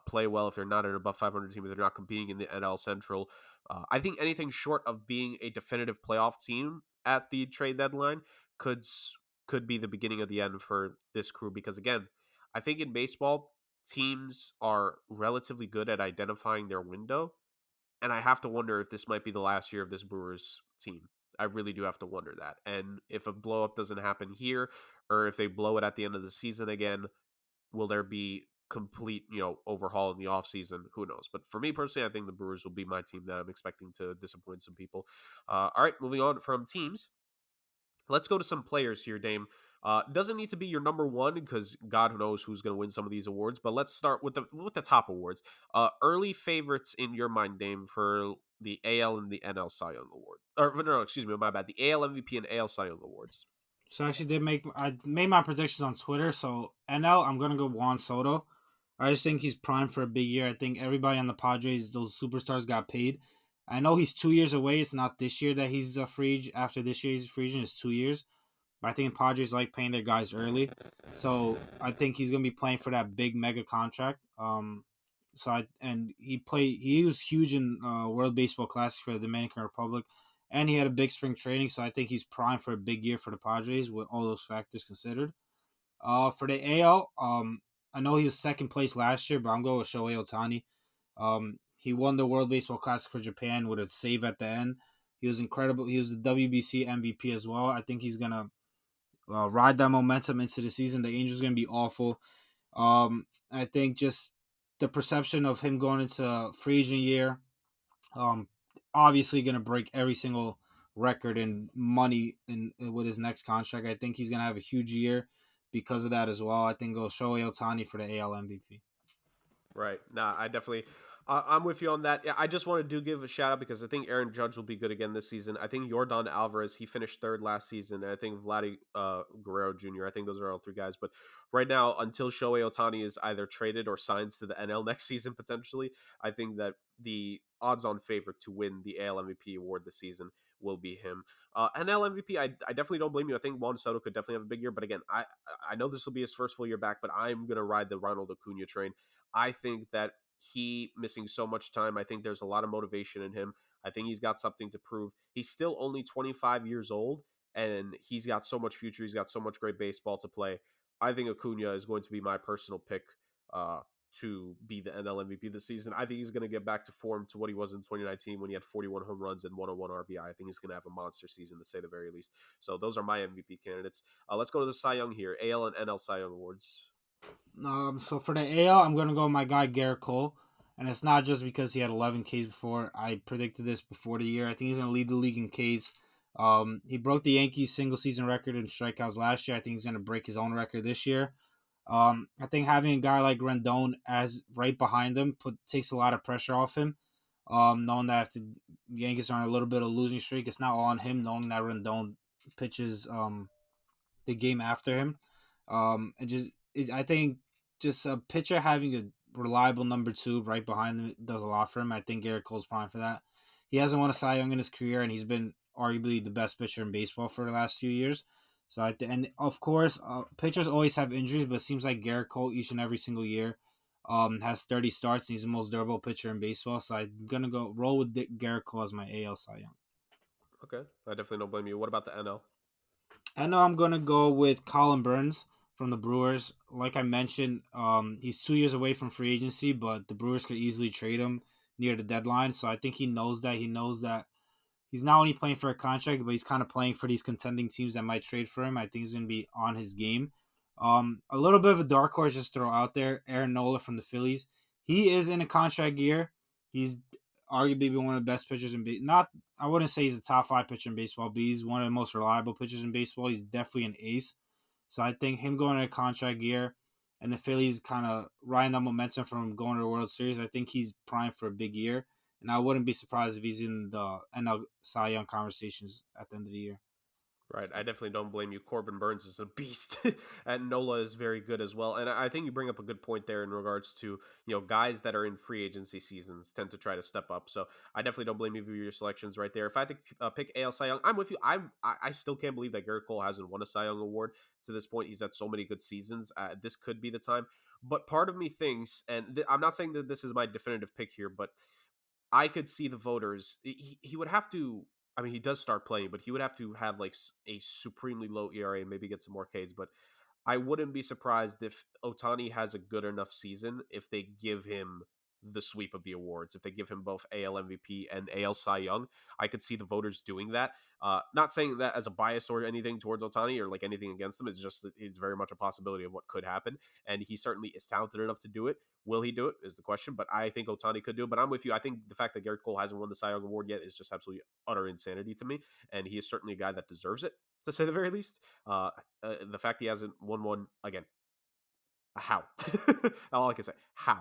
play well, if they're not an above 500 team, if they're not competing in the NL Central, I think anything short of being a definitive playoff team at the trade deadline could could be the beginning of the end for this crew. Because again, I think in baseball, teams are relatively good at identifying their window, and I have to wonder if this might be the last year of this Brewers team. I really do have to wonder that. And if a blow up doesn't happen here, or if they blow it at the end of the season again, will there be complete, overhaul in the offseason? Who knows? But for me personally, I think the Brewers will be my team that I'm expecting to disappoint some people. All right, moving on from teams. Let's go to some players here, Dame. Doesn't need to be your number one because God knows who's going to win some of these awards. But let's start with the top awards. Early favorites in your mind, Dame, for the AL and the NL Cy Young Award. Or no, excuse me, my bad. The AL MVP and AL Cy Young Awards. So I actually did make I made my predictions on Twitter. So NL, I'm gonna go Juan Soto. I just think he's primed for a big year. I think everybody on the Padres, those superstars, got paid. I know he's 2 years away. It's not this year that he's a free agent. After this year, he's a free agent. It's 2 years. But I think Padres like paying their guys early, so I think he's gonna be playing for that big mega contract. He was huge in World Baseball Classic for the Dominican Republic, and he had a big spring training. So I think he's primed for a big year for the Padres with all those factors considered. For the AL, I know he was second place last year, but I'm going with Shohei Ohtani. He won the World Baseball Classic for Japan with a save at the end. He was incredible. He was the WBC MVP as well. I think he's gonna ride that momentum into the season. The Angels going to be awful. I think just the perception of him going into free agent year, um, obviously going to break every single record in money with his next contract. I think he's going to have a huge year because of that as well. I think go Shohei Ohtani for the AL MVP. Right. Nah, I definitely. I'm with you on that. Yeah, I just want to give a shout out because I think Aaron Judge will be good again this season. I think Jordan Alvarez, he finished third last season. And I think Vladdy Guerrero Jr., I think those are all three guys. But right now, until Shohei Otani is either traded or signs to the NL next season potentially, I think that the odds-on favorite to win the AL MVP award this season will be him. NL MVP, I definitely don't blame you. I think Juan Soto could definitely have a big year. But again, I know this will be his first full year back, but I'm going to ride the Ronald Acuna train. I think that he missing so much time, I think there's a lot of motivation in him. I think he's got something to prove. He's still only 25 years old, and he's got so much future. He's got so much great baseball to play. I think Acuna is going to be my personal pick uh, to be the NL MVP this season. I think he's going to get back to form to what he was in 2019 when he had 41 home runs and 101 RBI. I think he's going to have a monster season, to say the very least. So those are my MVP candidates. Let's go to the Cy Young here. AL and NL Cy Young awards. So for the AL, I'm gonna go with my guy Garrett Cole, and it's not just because he had 11 Ks before. I predicted this before the year. I think he's gonna lead the league in Ks. He broke the Yankees single season record in strikeouts last year. I think he's gonna break his own record this year. I think having a guy like Rendon as right behind him takes a lot of pressure off him. Knowing that if the Yankees are on a little bit of a losing streak, it's not all on him. Knowing that Rendon pitches the game after him. I think just a pitcher having a reliable number two right behind him does a lot for him. I think Garrett Cole's prime for that. He hasn't won a Cy Young in his career, and he's been arguably the best pitcher in baseball for the last few years. And of course, pitchers always have injuries, but it seems like Garrett Cole each and every single year has 30 starts, and he's the most durable pitcher in baseball. So I'm gonna go roll with Garrett Cole as my AL Cy Young. Okay, I definitely don't blame you. What about the NL? I know I'm gonna go with Colin Burns from the Brewers. Like I mentioned, he's 2 years away from free agency, but the Brewers could easily trade him near the deadline. So I think he knows that. He knows that he's not only playing for a contract, but he's kind of playing for these contending teams that might trade for him. I think he's gonna be on his game. A little bit of a dark horse just throw out there. Aaron Nola from the Phillies. He is in a contract year. He's arguably one of the best pitchers in not. I wouldn't say he's a top five pitcher in baseball, but he's one of the most reliable pitchers in baseball. He's definitely an ace. So I think him going to a contract year and the Phillies kind of riding that momentum from going to the World Series, I think he's primed for a big year. And I wouldn't be surprised if he's in the NL Cy Young conversations at the end of the year. Right, I definitely don't blame you. Corbin Burns is a beast, and Nola is very good as well. And I think you bring up a good point there in regards to guys that are in free agency seasons tend to try to step up. So I definitely don't blame you for your selections right there. If I had to pick AL Cy Young, I'm with you. I still can't believe that Garrett Cole hasn't won a Cy Young award to this point. He's had so many good seasons. This could be the time. But part of me thinks, and I'm not saying that this is my definitive pick here, but I could see the voters. He would have to. I mean, he does start playing, but he would have to have like a supremely low ERA and maybe get some more Ks. But I wouldn't be surprised if Otani has a good enough season if they give him the sweep of the awards. If they give him both AL MVP and AL Cy Young, I could see the voters doing that. Not saying that as a bias or anything towards Otani or like anything against them. It's just that it's very much a possibility of what could happen, and he certainly is talented enough to do it. Will he do it is the question, but I think Otani could do it. But I'm with you. I think the fact that Garrett Cole hasn't won the Cy Young award yet is just absolutely utter insanity to me, and he is certainly a guy that deserves it, to say the very least. The fact he hasn't won one again, how? All I can say, how?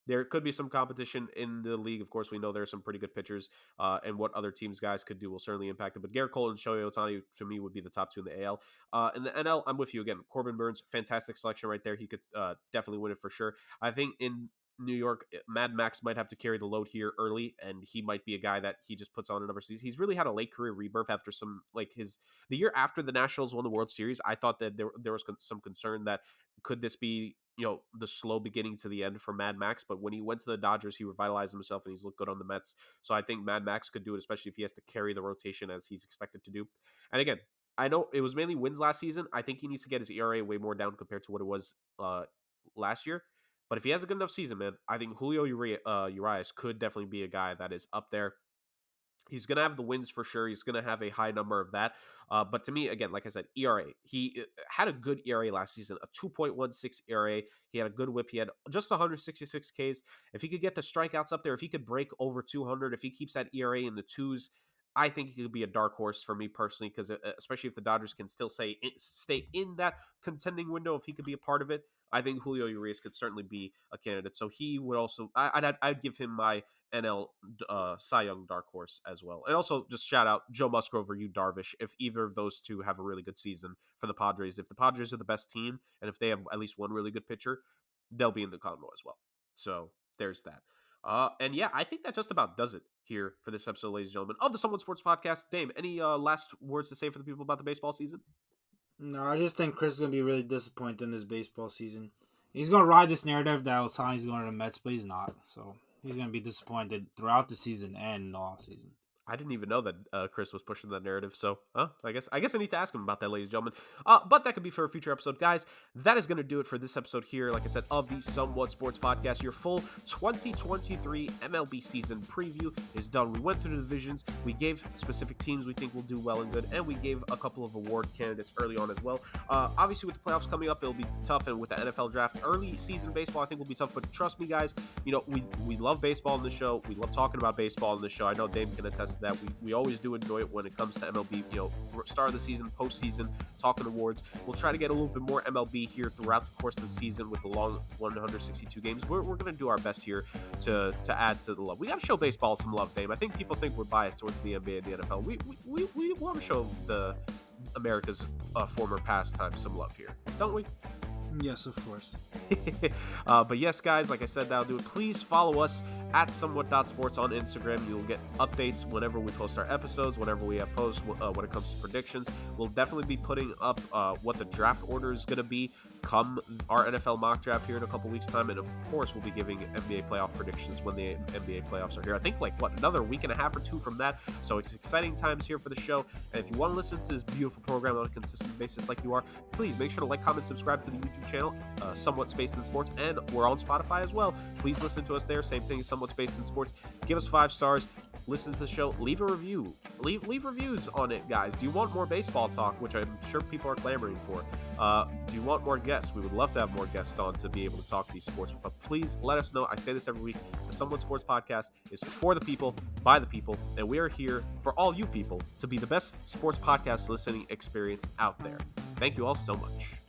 There could be some competition in the league. Of course, we know there are some pretty good pitchers, and what other teams guys could do will certainly impact it. But Garrett Cole and Shohei Otani, to me, would be the top two in the AL. In the NL, I'm with you again. Corbin Burns, fantastic selection right there. He could definitely win it for sure. I think in New York, Mad Max might have to carry the load here early, and he might be a guy that he just puts on another season. He's really had a late career rebirth after the year after the Nationals won the World Series. I thought that there was some concern that could this be the slow beginning to the end for Mad Max, but when he went to the Dodgers, he revitalized himself and he's looked good on the Mets. So I think Mad Max could do it, especially if he has to carry the rotation as he's expected to do. And again, I know it was mainly wins last season. I think he needs to get his ERA way more down compared to what it was last year. But if he has a good enough season, man, I think Julio Urias could definitely be a guy that is up there. He's going to have the wins for sure. He's going to have a high number of that. But to me, again, like I said, ERA. He had a good ERA last season, a 2.16 ERA. He had a good whip. He had just 166 Ks. If he could get the strikeouts up there, if he could break over 200, if he keeps that ERA in the twos, I think he could be a dark horse for me personally, because especially if the Dodgers can still stay in that contending window, if he could be a part of it, I think Julio Urias could certainly be a candidate. So he would also, I'd give him my NL Cy Young dark horse as well. And also just shout out Joe Musgrove or Yu Darvish. If either of those two have a really good season for the Padres, if the Padres are the best team and if they have at least one really good pitcher, they'll be in the combo as well. So there's that. And yeah, I think that just about does it here for this episode, ladies and gentlemen, of the Somewhat Sports Podcast. Dame, any last words to say for the people about the baseball season? No, I just think Chris is gonna be really disappointed in this baseball season. He's gonna ride this narrative that Otani's going to the Mets, but he's not. So he's gonna be disappointed throughout the season and all season. I didn't even know that Chris was pushing that narrative. So, I guess I need to ask him about that, ladies and gentlemen. But that could be for a future episode, guys. That is going to do it for this episode here. Like I said, of the Somewhat Sports Podcast, your full 2023 MLB season preview is done. We went through the divisions. We gave specific teams we think will do well and good, and we gave a couple of award candidates early on as well. Obviously, with the playoffs coming up, it'll be tough, and with the NFL draft, early season baseball, I think will be tough. But trust me, guys, we love baseball in the show. We love talking about baseball in the show. I know Dave can attest to that. We always do enjoy it when it comes to MLB, start of the season, postseason, talking awards. We'll try to get a little bit more MLB here throughout the course of the season with the long 162 games. We're going to do our best here to add to the love. We got to show baseball some love, Dave. I think people think we're biased towards the NBA and the NFL. We want to show the America's former pastime some love here, don't we? Yes, of course. But yes, guys, like I said, that'll do it. Please follow us at somewhat.sports on Instagram. You'll get updates whenever we post our episodes, whenever we have posts when it comes to predictions. We'll definitely be putting up what the draft order is going to be come our NFL mock draft here in a couple weeks' time. And of course, we'll be giving NBA playoff predictions when the NBA playoffs are here. I think another week and a half or two from that. So it's exciting times here for the show. And if you want to listen to this beautiful program on a consistent basis like you are, please make sure to like, comment, subscribe to the YouTube channel, Somewhat Spaced in Sports, and we're on Spotify as well. Please listen to us there. Same thing as Somewhat Spaced in Sports. Give us 5 stars. Listen to the show. Leave a review. Leave reviews on it, guys. Do you want more baseball talk, which I'm sure people are clamoring for? Do you want more guests? We would love to have more guests on to be able to talk these sports with us. Please let us know. I say this every week. The Somewhat Sports Podcast is for the people, by the people, and we are here for all you people to be the best sports podcast listening experience out there. Thank you all so much.